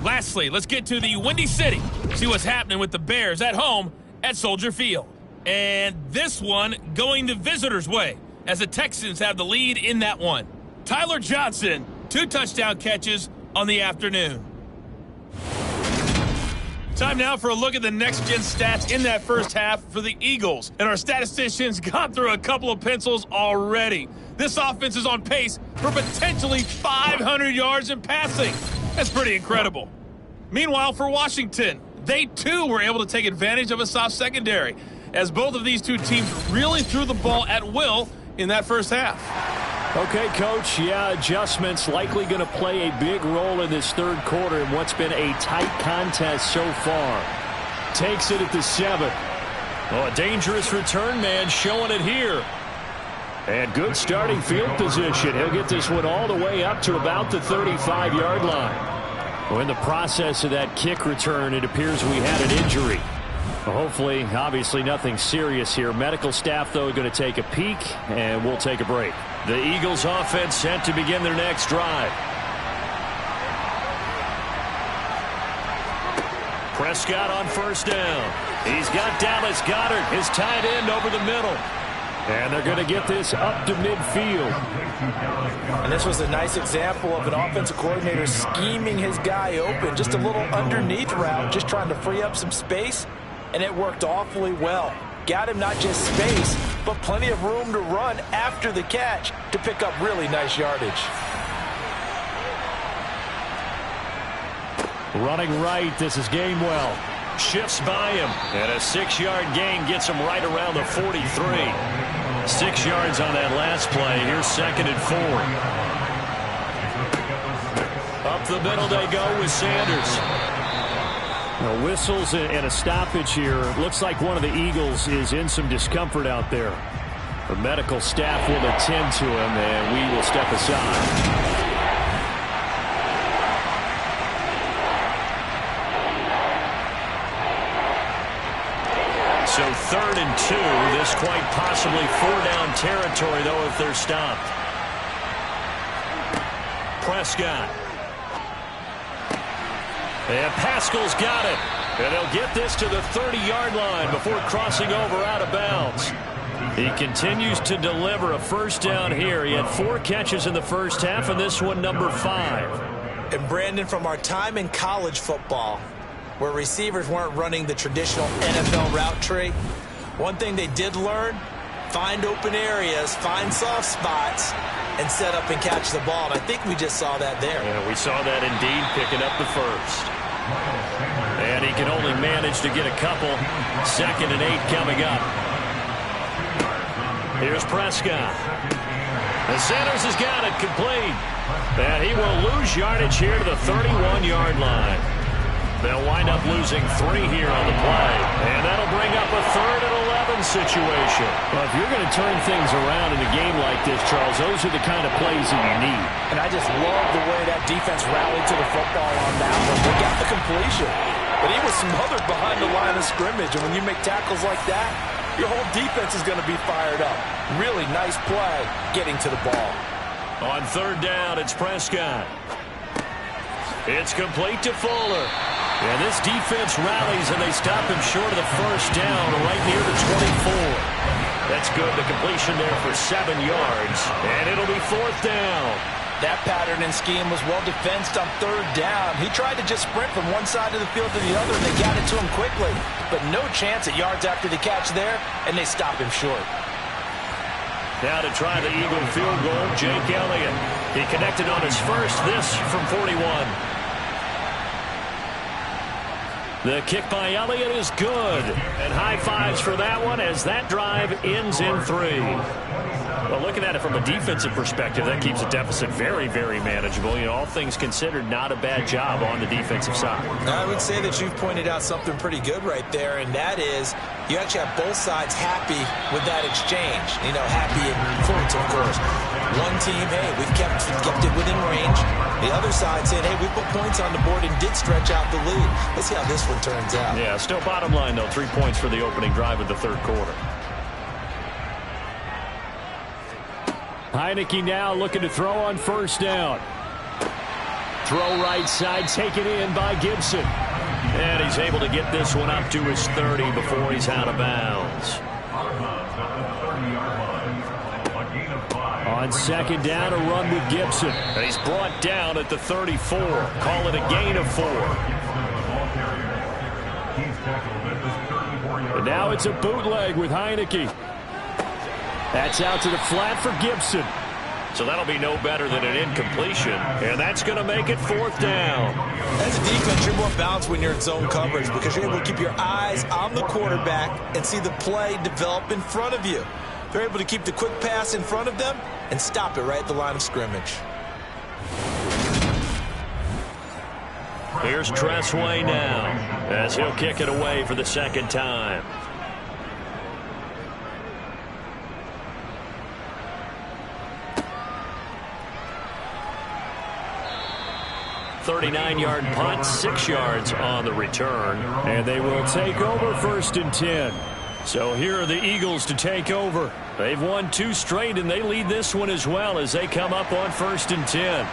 Lastly, let's get to the Windy City. See what's happening with the Bears at home at Soldier Field. And this one going the visitors' way as the Texans have the lead in that one. Tyler Johnson, 2 touchdown catches on the afternoon. Time now for a look at the next-gen stats in that first half for the Eagles. And our statisticians got through a couple of pencils already. This offense is on pace for potentially 500 yards in passing. That's pretty incredible. Meanwhile, for Washington, they too were able to take advantage of a soft secondary, as both of these two teams really threw the ball at will in that first half. Okay, Coach, yeah, adjustments likely going to play a big role in this third quarter in what's been a tight contest so far. Takes it at the 7. Oh, a dangerous return man showing it here. And good starting field position. He'll get this one all the way up to about the 35-yard line. Well, in the process of that kick return, it appears we had an injury. Well, hopefully, obviously nothing serious here. Medical staff, though, going to take a peek, and we'll take a break. The Eagles offense set to begin their next drive. Prescott on first down. He's got Dallas Goedert, his tight end, over the middle. And they're going to get this up to midfield. And this was a nice example of an offensive coordinator scheming his guy open. Just a little underneath route, just trying to free up some space, and it worked awfully well. Got him not just space, but plenty of room to run after the catch to pick up really nice yardage. Running right, this is Gainwell. Shifts by him, and a 6-yard gain gets him right around the 43. 6 yards on that last play. Here's 2nd and 4. Up the middle they go with Sanders. Whistles and a stoppage here. Looks like one of the Eagles is in some discomfort out there. The medical staff will attend to him, and we will step aside. So 3rd and 2. This quite possibly 4-down territory, though, if they're stopped. Prescott. And Pascal's got it. And they'll get this to the 30-yard line before crossing over out of bounds. He continues to deliver a first down here. He had 4 catches in the first half, and this one number 5. And Brandon, from our time in college football, where receivers weren't running the traditional NFL route tree, one thing they did learn, find open areas, find soft spots, and set up and catch the ball. And I think we just saw that there. Yeah, we saw that indeed, picking up the first. And he can only manage to get a couple. 2nd and 8 coming up. Here's Prescott. And Sanders has got it complete. And he will lose yardage here to the 31-yard line. They'll wind up losing 3 here on the play. And that'll bring up a 3rd and 11 situation. Well, if you're going to turn things around in a game like this, Charles, those are the kind of plays that you need. And I just love the way that defense rallied to the football on that one. They got the completion, but he was smothered behind the line of scrimmage. And when you make tackles like that, your whole defense is going to be fired up. Really nice play getting to the ball. On 3rd down, it's Prescott. It's complete to Fuller. And this defense rallies, and they stop him short of the first down right near the 24. That's good. The completion there for 7 yards. And it'll be 4th down. That pattern and scheme was well defensed on 3rd down. He tried to just sprint from one side of the field to the other, and they got it to him quickly. But no chance at yards after the catch there, and they stop him short. Now to try the Eagle field goal, Jake Elliott. He connected on his first, this from 41. The kick by Elliott is good. And high fives for that one as that drive ends in 3. Well, looking at it from a defensive perspective, that keeps the deficit very, very manageable. You know, all things considered, not a bad job on the defensive side. I would say that you've pointed out something pretty good right there, and that is you actually have both sides happy with that exchange. You know, happy in quotes, of course. One team, hey, we've kept it within range. The other side saying, hey, we put points on the board and did stretch out the lead. Let's see how this one turns out. Yeah, still bottom line, though, 3 points for the opening drive of the 3rd quarter. Heineke now looking to throw on 1st down. Throw right side, taken in by Gibson. And he's able to get this one up to his 30 before he's out of bounds. On second down, a run with Gibson. And he's brought down at the 34. Call it a gain of 4. And now it's a bootleg with Heineke. That's out to the flat for Gibson. So that'll be no better than an incompletion. And that's going to make it 4th down. As a defense, you're more balanced when you're in zone coverage because you're able to keep your eyes on the quarterback and see the play develop in front of you. They're able to keep the quick pass in front of them and stop it right at the line of scrimmage. Here's Tressway now as he'll kick it away for the second time. .39-yard punt, 6 yards on the return. And they will take over 1st and 10. So here are the Eagles to take over. They've won 2 straight, and they lead this one as well as they come up on 1st and 10.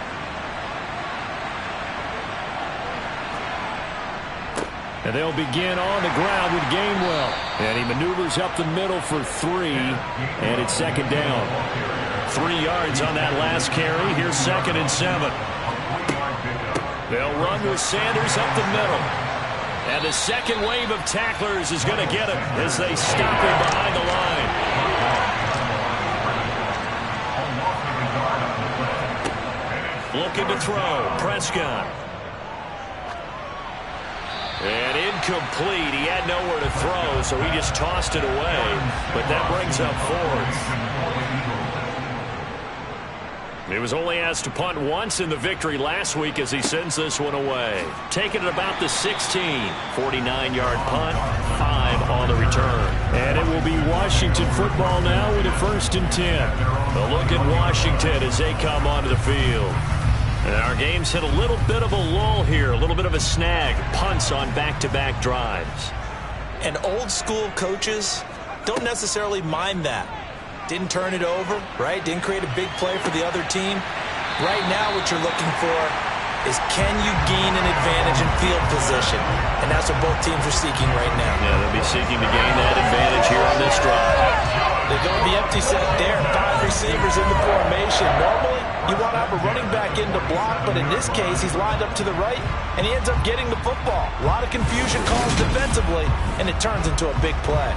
And they'll begin on the ground with Gainwell. And he maneuvers up the middle for 3, and it's 2nd down. 3 yards on that last carry. Here's 2nd and 7. They'll run with Sanders up the middle. And the second wave of tacklers is going to get him as they stop him behind the line. Looking to throw. Prescott. And incomplete. He had nowhere to throw, so he just tossed it away. But that brings up 4th. He was only asked to punt once in the victory last week as he sends this one away. Taking it about the 16. 49-yard punt, 5 on the return. And it will be Washington football now with a 1st and 10. A look at Washington as they come onto the field. And our game's hit a little bit of a lull here, a little bit of a snag. Punts on back-to-back drives. And old-school coaches don't necessarily mind that. Didn't turn it over, right? Didn't create a big play for the other team. Right now what you're looking for is can you gain an advantage in field position? And that's what both teams are seeking right now. Yeah, they'll be seeking to gain that advantage here on this drive. They go to the empty set there. 5 receivers in the formation. Normally, you want to have a running back in to block, but in this case, he's lined up to the right, and he ends up getting the football. A lot of confusion caused defensively, and it turns into a big play.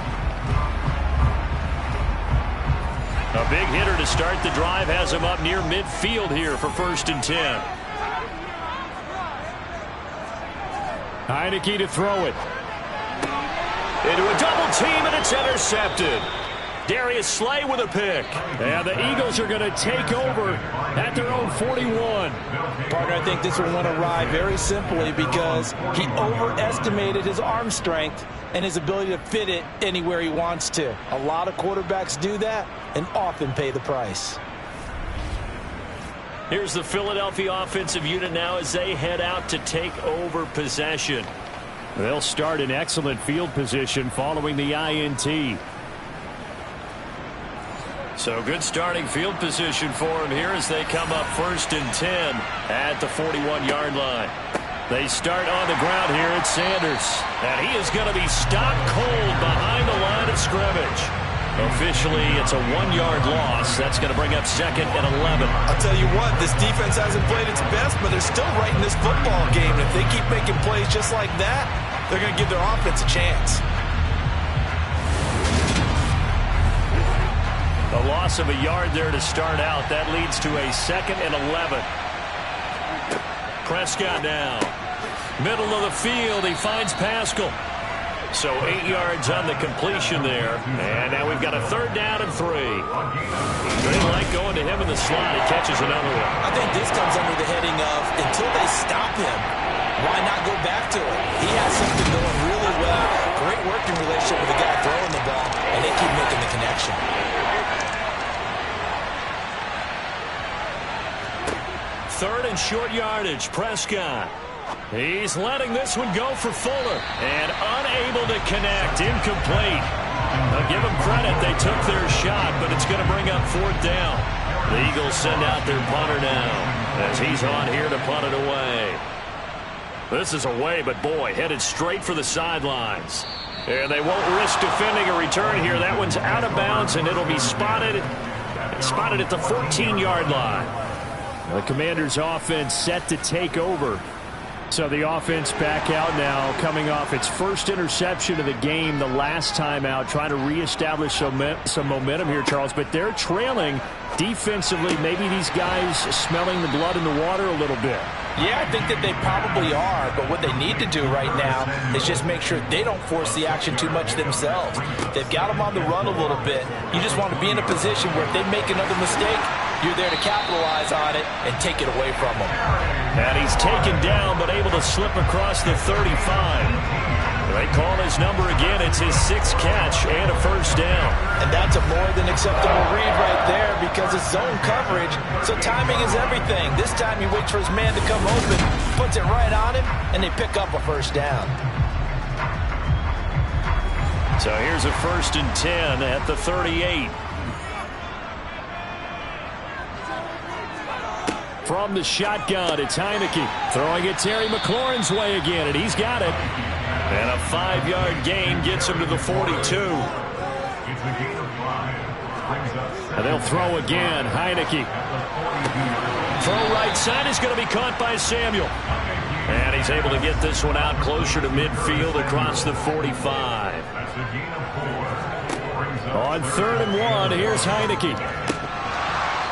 A big hitter to start the drive has him up near midfield here for 1st and 10. Heineke to throw it. Into a double team, and it's intercepted. Darius Slay with a pick. And the Eagles are going to take over at their own 41. Partner, I think this one went awry very simply because he overestimated his arm strength and his ability to fit it anywhere he wants to. A lot of quarterbacks do that and often pay the price. Here's the Philadelphia offensive unit now as they head out to take over possession. They'll start in excellent field position following the INT. So good starting field position for him here as they come up 1st and 10 at the 41-yard line. They start on the ground here at Sanders. And he is going to be stopped cold behind the line of scrimmage. Officially, it's a 1-yard loss. That's going to bring up 2nd and 11. I'll tell you what, this defense hasn't played its best, but they're still right in this football game. And if they keep making plays just like that, they're going to give their offense a chance. A loss of a yard there to start out. That leads to a 2nd and 11. Prescott now. Middle of the field. He finds Pascal. So 8 yards on the completion there. And now we've got a 3rd down and 3. They like going to him in the slot. He catches another one. I think this comes under the heading of until they stop him, why not go back to it? He has something going really well. Great working relationship with the guy throwing the ball, and they keep making the connection. 3rd and short yardage. Prescott. He's letting this one go for Fuller. And unable to connect. Incomplete. Now give them credit. They took their shot, but it's going to bring up 4th down. The Eagles send out their punter now as he's on here to punt it away. This is away, but boy, headed straight for the sidelines. And they won't risk defending a return here. That one's out of bounds, and it'll be spotted at the 14-yard line. The Commanders' offense set to take over. So the offense back out now, coming off its first interception of the game the last time out, trying to reestablish some momentum here, Charles. But they're trailing defensively. Maybe these guys smelling the blood in the water a little bit. Yeah, I think that they probably are, but what they need to do right now is just make sure they don't force the action too much themselves. They've got them on the run a little bit. You just want to be in a position where if they make another mistake, you're there to capitalize on it and take it away from them. And he's taken down, but able to slip across the 35. They call his number again. It's his 6th catch and a first down. And that's a more than acceptable read right there because it's zone coverage, so timing is everything. This time he waits for his man to come open, puts it right on him, and they pick up a first down. So here's a 1st and 10 at the 38. From the shotgun, it's Heineke. Throwing it Terry McLaurin's way again, and he's got it. And a 5-yard gain gets him to the 42. And they'll throw again. Heineke. Throw right side is going to be caught by Samuel. And he's able to get this one out closer to midfield across the 45. On 3rd and 1, here's Heineke.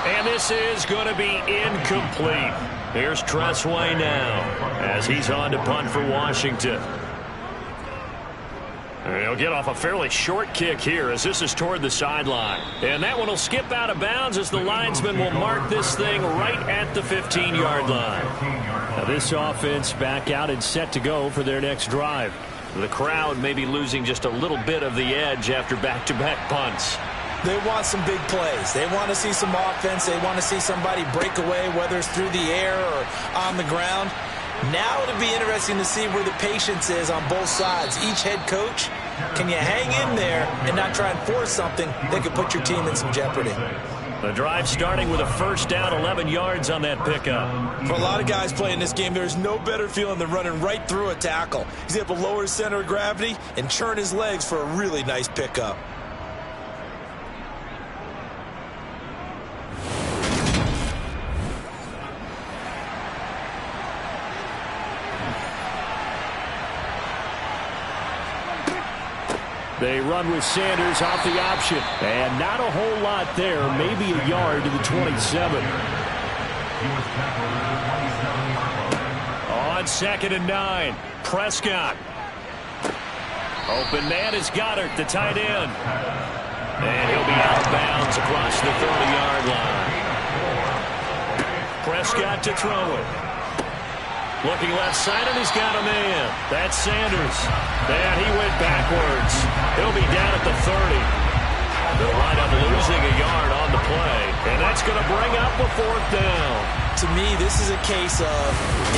And this is going to be incomplete. Here's Tressway now as he's on to punt for Washington. And he'll get off a fairly short kick here as this is toward the sideline. And that one will skip out of bounds as the linesman will mark this thing right at the 15-yard line. Now this offense back out and set to go for their next drive. The crowd may be losing just a little bit of the edge after back-to-back punts. They want some big plays. They want to see some offense. They want to see somebody break away, whether it's through the air or on the ground. Now it'll be interesting to see where the patience is on both sides. Each head coach, can you hang in there and not try and force something that could put your team in some jeopardy? The drive starting with a first down, 11 yards on that pickup. For a lot of guys playing this game, there's no better feeling than running right through a tackle. He's able to lower his center of gravity and churn his legs for a really nice pickup. They run with Sanders off the option. And not a whole lot there. Maybe a yard to the 27. On 2nd and 9. Prescott. Open man is Goddard, the tight end. And he'll be out of bounds across the 30-yard line. Prescott to throw it. Looking left side, and he's got a man. That's Sanders. And he went backwards. He'll be down at the 30. They'll wind up losing a yard on the play. And that's going to bring up a 4th down. To me, this is a case of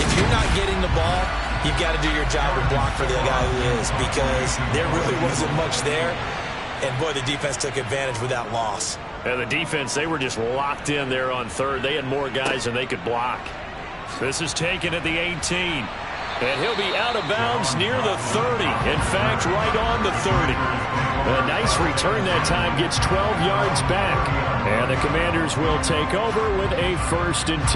if you're not getting the ball, you've got to do your job and block for the guy who is, because there really wasn't much there. And, boy, the defense took advantage with that loss. And the defense, they were just locked in there on 3rd. They had more guys than they could block. This is taken at the 18. And he'll be out of bounds near the 30. In fact, right on the 30. A nice return that time, gets 12 yards back. And the Commanders will take over with a 1st and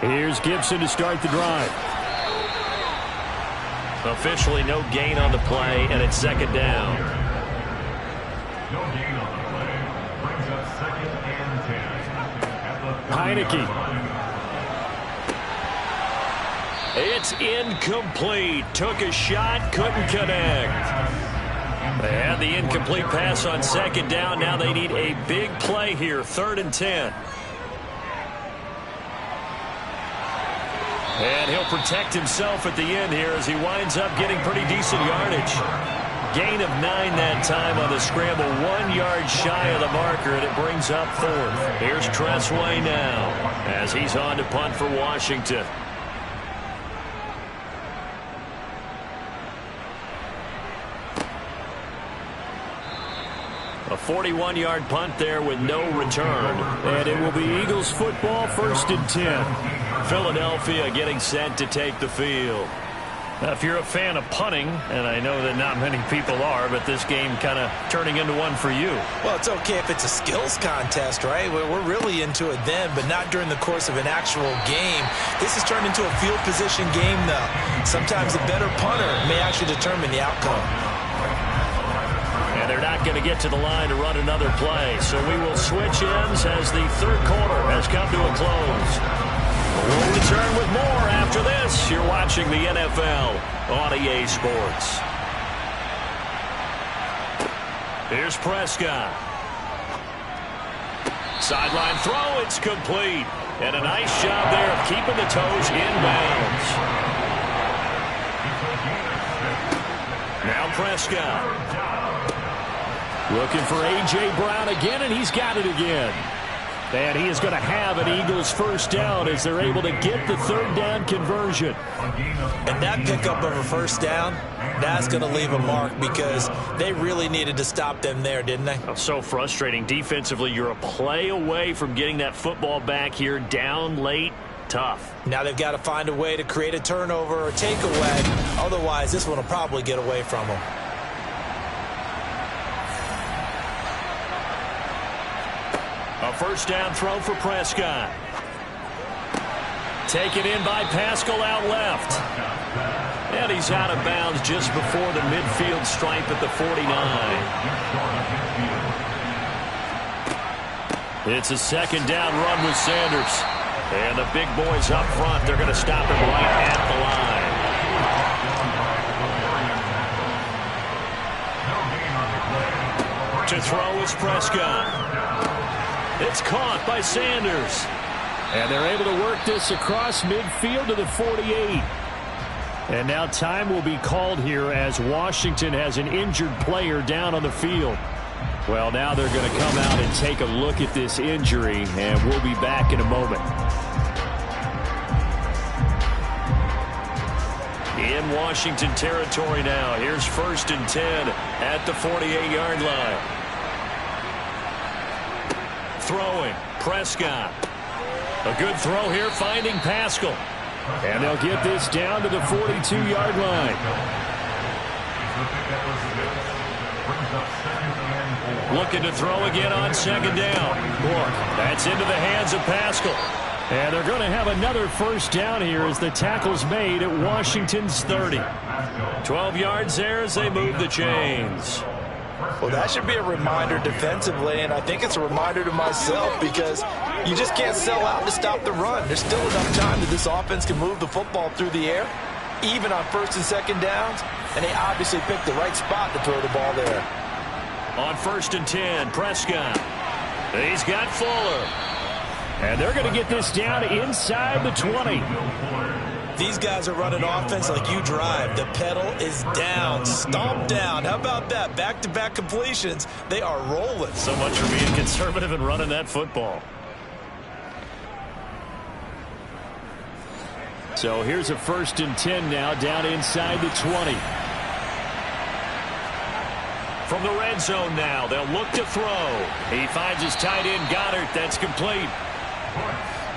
10. Here's Gibson to start the drive. Officially no gain on the play, and it's 2nd down. No gain on the play. Brings up 2nd and 10. Heineke. It's incomplete. Took a shot, couldn't connect. They had the incomplete pass on 2nd down. Now they need a big play here, 3rd and 10. And he'll protect himself at the end here as he winds up getting pretty decent yardage. Gain of 9 that time on the scramble, 1 yard shy of the marker, and it brings up 4th. Here's Tressway now as he's on to punt for Washington. A 41-yard punt there with no return. And it will be Eagles football, 1st and 10. Philadelphia getting set to take the field. Now, if you're a fan of punting, and I know that not many people are, but this game kind of turning into one for you. Well, it's okay if it's a skills contest, right? We're really into it then, but not during the course of an actual game. This has turned into a field position game, though. Sometimes a better punter may actually determine the outcome. And they're not going to get to the line to run another play, so we will switch ends as the third quarter has come to a close. We'll return with more after this. You're watching the NFL on EA Sports. Here's Prescott. Sideline throw, it's complete. And a nice job there of keeping the toes in bounds. Now Prescott. Looking for A.J. Brown again, and he's got it again. And he is going to have an Eagles first down as they're able to get the third down conversion. And that pickup of a first down, that's going to leave a mark because they really needed to stop them there, didn't they? Oh, so frustrating. Defensively, you're a play away from getting that football back here down late. Tough. Now they've got to find a way to create a turnover or takeaway. Otherwise, this one will probably get away from them. A first down throw for Prescott. Taken in by Pascal out left. And he's out of bounds just before the midfield stripe at the 49. It's a second down run with Sanders. And the big boys up front, they're going to stop him right at the line. To throw is Prescott. It's caught by Sanders. And they're able to work this across midfield to the 48. And now time will be called here as Washington has an injured player down on the field. Well, now they're going to come out and take a look at this injury, and we'll be back in a moment. In Washington territory now. Here's 1st and 10 at the 48-yard line. Throwing, Prescott. A good throw here, finding Pascal. And they'll get this down to the 42-yard line. Looking to throw again on second down. Look, that's into the hands of Pascal. And they're going to have another first down here as the tackle's made at Washington's 30. 12 yards there as they move the chains. Well, that should be a reminder defensively, and I think it's a reminder to myself because you just can't sell out to stop the run. There's still enough time that this offense can move the football through the air, even on 1st and 2nd downs, and they obviously picked the right spot to throw the ball there. On 1st and 10, Prescott. He's got Fuller. And they're going to get this down inside the 20. These guys are running offense like you drive. The pedal is down, stomped down. How about that? Back-to-back completions. They are rolling. So much for being conservative and running that football. So here's a 1st and 10 now down inside the 20. From the red zone now, they'll look to throw. He finds his tight end, Goddard. That's complete.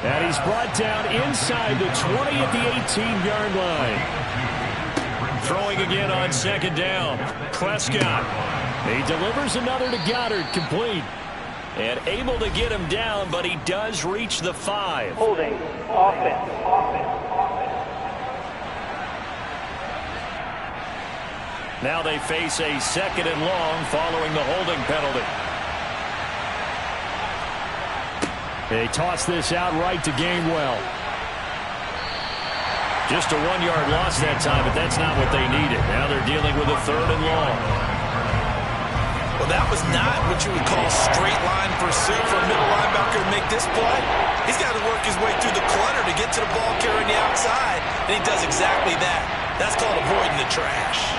And he's brought down inside the 20 at the 18-yard line. Throwing again on 2nd down. Prescott. He delivers another to Goddard, complete. And able to get him down, but he does reach the 5. Holding. Offense. Now they face a 2nd and long following the holding penalty. They toss this out right to Gainwell. Just a 1-yard loss that time, but that's not what they needed. Now they're dealing with a 3rd and long. Well, that was not what you would call straight line pursuit for a middle linebacker to make this play. He's got to work his way through the clutter to get to the ball carrying the outside, and he does exactly that. That's called avoiding the trash.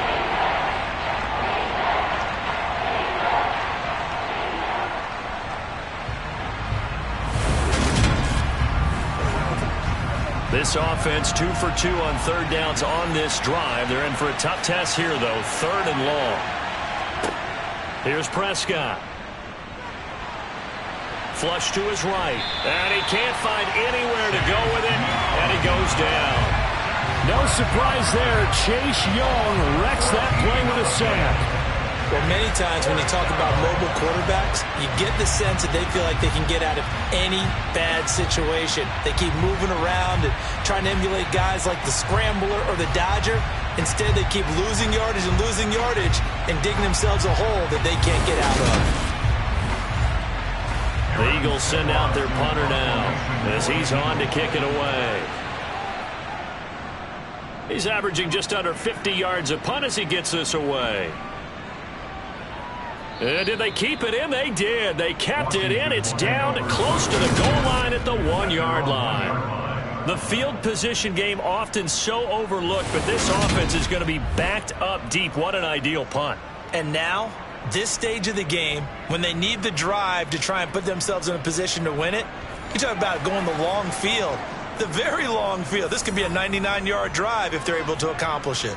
This offense 2 for 2 on 3rd downs on this drive. They're in for a tough test here, though. 3rd and long. Here's Prescott. flush to his right. And he can't find anywhere to go with it, and he goes down. No surprise there. Chase Young wrecks that play with a sack. Well, many times when you talk about mobile quarterbacks, you get the sense that they feel like they can get out of any bad situation. They keep moving around and trying to emulate guys like the Scrambler or the Dodger. Instead, they keep losing yardage and digging themselves a hole that they can't get out of. The Eagles send out their punter now as he's on to kick it away. He's averaging just under 50 yards a punt as he gets this away. Did they keep it in? They did. They kept it in. It's down close to the goal line at the 1-yard line. The field position game often so overlooked, but this offense is going to be backed up deep. What an ideal punt. And now, this stage of the game, when they need the drive to try and put themselves in a position to win it, you talk about going the long field, the very long field. This could be a 99-yard drive if they're able to accomplish it.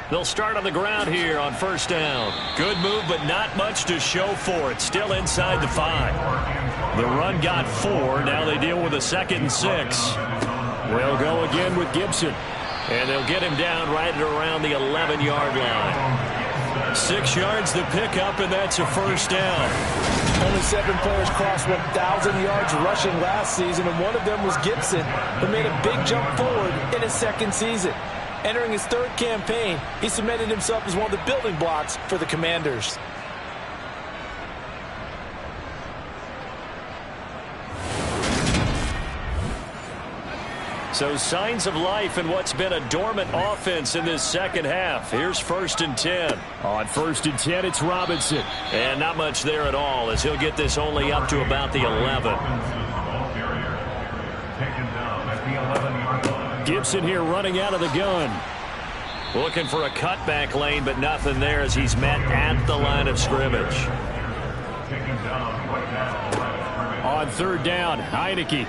They'll start on the ground here on first down. Good move, but not much to show for it. Still inside the 5. The run got 4. Now they deal with a 2nd and 6. They'll go again with Gibson. And they'll get him down right at around the 11-yard line. 6 yards the pickup, and that's a first down. Only 7 players crossed 1,000 yards rushing last season, and one of them was Gibson, who made a big jump forward in his 2nd season. Entering his 3rd campaign, he cemented himself as one of the building blocks for the Commanders. So signs of life in what's been a dormant offense in this second half. Here's 1st and 10. On 1st and 10, it's Robinson. And not much there at all as he'll get this only up to about the 11. Gibson here running out of the gun. Looking for a cutback lane, but nothing there as he's met at the line of scrimmage. On 3rd down, Heineke.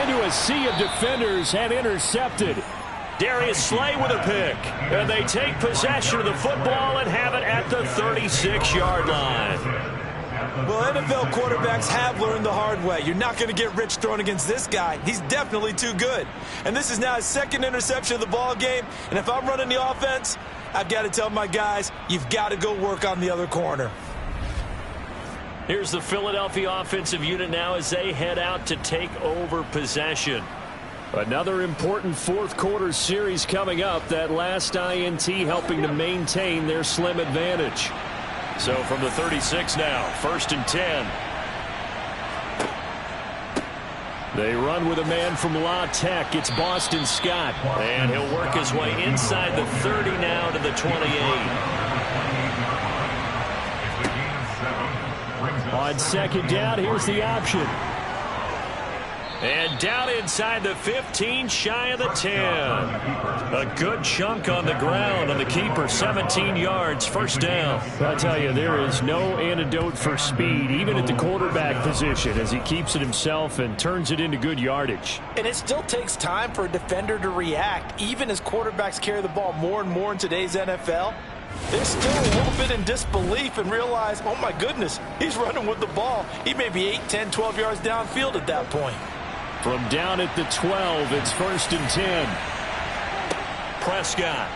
Into a sea of defenders and intercepted. Darius Slay with a pick. And they take possession of the football and have it at the 36-yard line. Well, NFL quarterbacks have learned the hard way. You're not going to get rich throwing against this guy. He's definitely too good. And this is now his 2nd interception of the ball game. And if I'm running the offense, I've got to tell my guys, you've got to go work on the other corner. Here's the Philadelphia offensive unit now as they head out to take over possession. Another important 4th quarter series coming up. That last INT helping to maintain their slim advantage. So from the 36 now, 1st and 10. They run with a man from La Tech. It's Boston Scott. And he'll work his way inside the 30 now to the 28. On 2nd down, here's the option. And down inside the 15, shy of the 10. A good chunk on the ground on the keeper, 17 yards, 1st down. I'll tell you, there is no antidote for speed, even at the quarterback position, as he keeps it himself and turns it into good yardage. And it still takes time for a defender to react, even as quarterbacks carry the ball more and more in today's NFL. They're still a little bit in disbelief and realize, oh my goodness, he's running with the ball. He may be 8, 10, 12 yards downfield at that point. From down at the 12, it's 1st and 10. Prescott.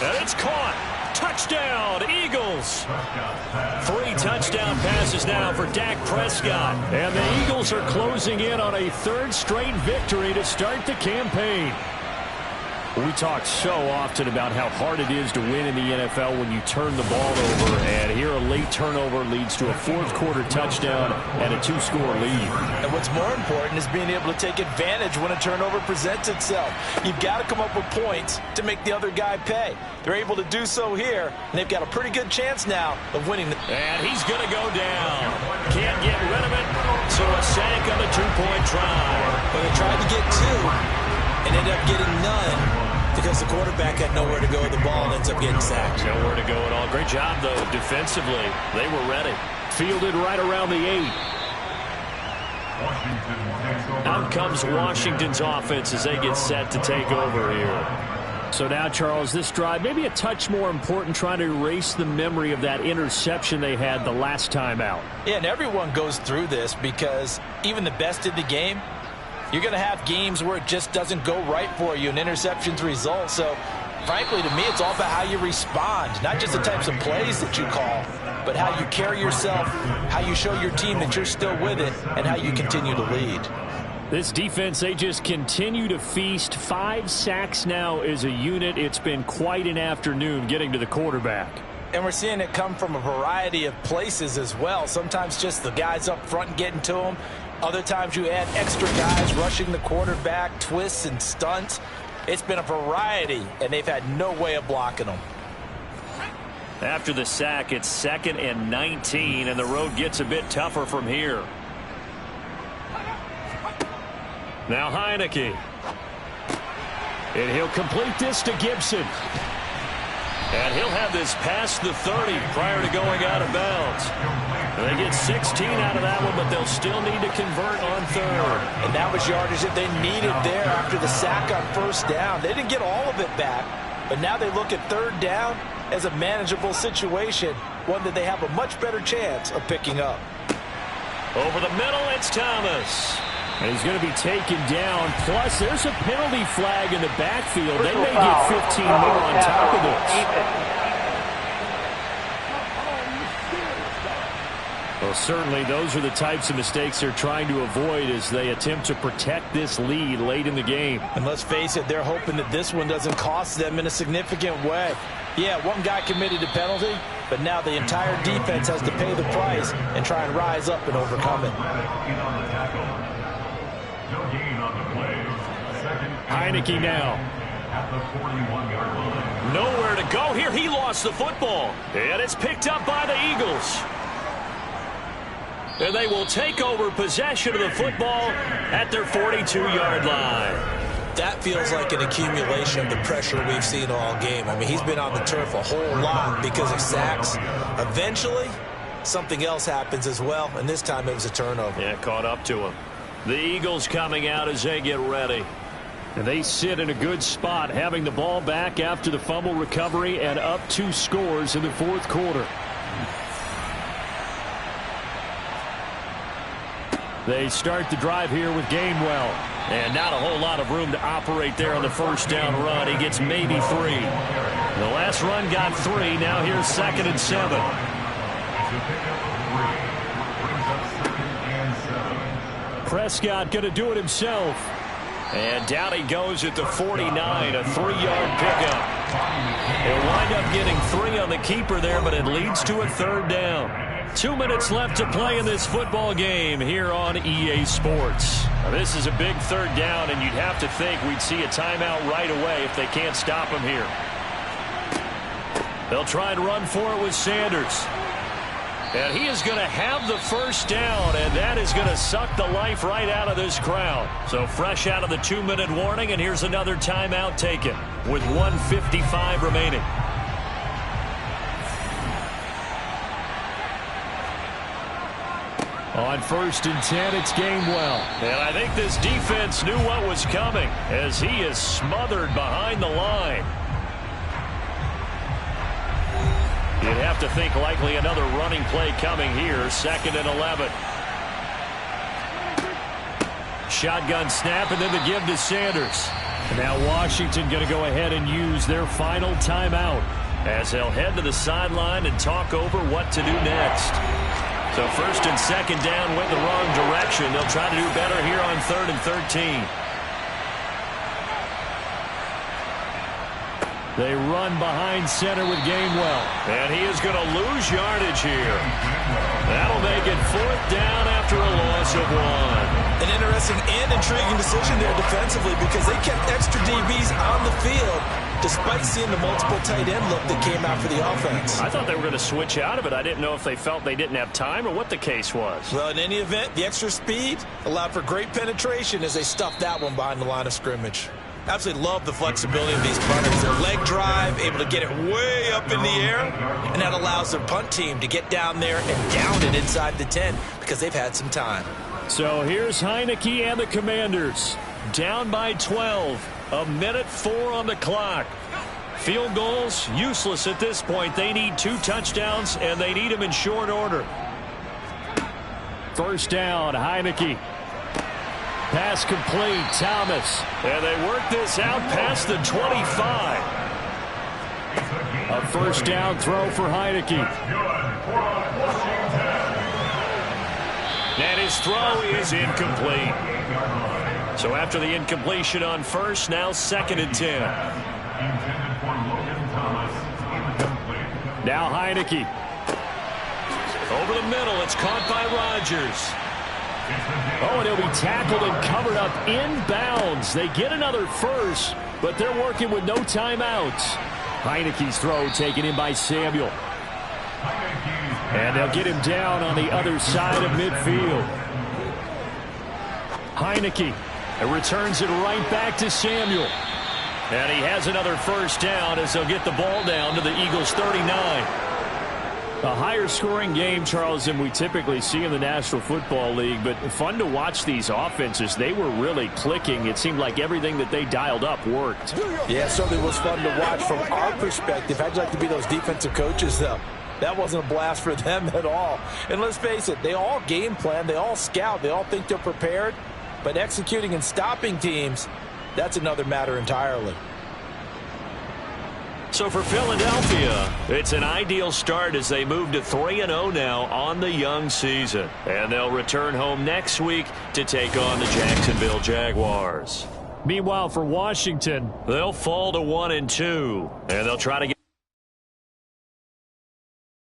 And it's caught. Touchdown, Eagles. 3 touchdown passes now for Dak Prescott. And the Eagles are closing in on a 3rd straight victory to start the campaign. We talk so often about how hard it is to win in the NFL when you turn the ball over, and here a late turnover leads to a 4th quarter touchdown and a 2-score lead. And what's more important is being able to take advantage when a turnover presents itself. You've got to come up with points to make the other guy pay. They're able to do so here, and they've got a pretty good chance now of winning. And he's going to go down. Can't get rid of it, so a sack on the 2-point try. But they tried to get 2 and ended up getting none, because the quarterback had nowhere to go with the ball and ends up getting sacked. Nowhere to go at all. Great job, though, defensively. They were ready. Fielded right around the 8. Out comes Washington's offense as they get set to take over here. So now, Charles, this drive maybe a touch more important, trying to erase the memory of that interception they had the last time out. Yeah, and everyone goes through this because even the best in the game, you're going to have games where it just doesn't go right for you and interceptions result. So, frankly, to me, it's all about how you respond, not just the types of plays that you call, but how you carry yourself, how you show your team that you're still with it, and how you continue to lead. This defense, they just continue to feast. 5 sacks now as a unit. It's been quite an afternoon getting to the quarterback. And we're seeing it come from a variety of places as well. Sometimes just the guys up front getting to them. Other times you add extra guys rushing the quarterback, twists and stunts. It's been a variety, and they've had no way of blocking them. After the sack, it's 2nd and 19, and the road gets a bit tougher from here. Now Heineke. And he'll complete this to Gibson. And he'll have this past the 30 prior to going out of bounds. And they get 16 out of that one, but they'll still need to convert on 3rd. And that was yardage that they needed there after the sack on 1st down. They didn't get all of it back, but now they look at 3rd down as a manageable situation, one that they have a much better chance of picking up. Over the middle, it's Thomas. And he's going to be taken down. Plus, there's a penalty flag in the backfield. They may get 15 more on top of this. Well, certainly those are the types of mistakes they're trying to avoid as they attempt to protect this lead late in the game. And let's face it, they're hoping that this one doesn't cost them in a significant way. Yeah, one guy committed a penalty, but now the entire defense has to pay the price and try and rise up and overcome it. Heineke now. At the 41-yard line. Nowhere to go here. He lost the football. And it's picked up by the Eagles. And they will take over possession of the football at their 42-yard line. That feels like an accumulation of the pressure we've seen all game. I mean, he's been on the turf a whole lot because of sacks. Eventually, something else happens as well, and this time it was a turnover. Yeah, caught up to him. The Eagles coming out as they get ready. And they sit in a good spot, having the ball back after the fumble recovery and up 2 scores in the 4th quarter. They start the drive here with Gainwell. And not a whole lot of room to operate there on the 1st down run. He gets maybe 3. The last run got 3. Now here's 2nd and 7. Prescott going to do it himself. And down he goes at the 49, a 3-yard pickup. He'll wind up getting 3 on the keeper there, but it leads to a 3rd down. 2 minutes left to play in this football game here on EA Sports. Now, this is a big 3rd down, and you'd have to think we'd see a timeout right away if they can't stop him here. They'll try and run for it with Sanders. And he is going to have the 1st down, and that is going to suck the life right out of this crowd. So fresh out of the 2-minute warning, and here's another timeout taken with 1:55 remaining. On 1st and 10, it's Gainwell. And I think this defense knew what was coming as he is smothered behind the line. You'd have to think likely another running play coming here. 2nd and 11. Shotgun snap and then the give to Sanders. And now Washington going to go ahead and use their final timeout as they'll head to the sideline and talk over what to do next. So 1st and 2nd down went the wrong direction. They'll try to do better here on 3rd and 13. They run behind center with Gainwell. And he is going to lose yardage here. That'll make it 4th down after a loss of 1. An interesting and intriguing decision there defensively because they kept extra DBs on the field despite seeing the multiple tight end look that came out for the offense. I thought they were going to switch out of it. I didn't know if they felt they didn't have time or what the case was. Well, in any event, the extra speed allowed for great penetration as they stuffed that one behind the line of scrimmage. Absolutely love the flexibility of these punters. Their leg drive, able to get it way up in the air, and that allows their punt team to get down there and down it inside the 10 because they've had some time. So here's Heineke and the Commanders. Down by 12. 1:04 on the clock. Field goals, useless at this point. They need 2 touchdowns, and they need them in short order. First down, Heineke. Pass complete, Thomas. And they work this out past the 25. A first down throw for Heineke. And his throw is incomplete. So after the incompletion on first, now 2nd and 10. Now Heineke. Over the middle, it's caught by Rodgers. Oh, and he'll be tackled and covered up inbounds. They get another first, but they're working with no timeouts. Heineke's throw taken in by Samuel. And they'll get him down on the other side of midfield. Heineke returns it right back to Samuel. And he has another first down as they'll get the ball down to the Eagles' 39. A higher scoring game, Charles, than we typically see in the National Football League, but fun to watch these offenses. They were really clicking. It seemed like everything that they dialed up worked. Yeah, it certainly was fun to watch from our perspective. How'd you like to be those defensive coaches, though? That wasn't a blast for them at all. And let's face it, they all game plan, they all scout, they all think they're prepared, but executing and stopping teams, that's another matter entirely. So for Philadelphia, it's an ideal start as they move to 3-0 now on the young season. And they'll return home next week to take on the Jacksonville Jaguars. Meanwhile, for Washington, they'll fall to 1-2, and they'll try to get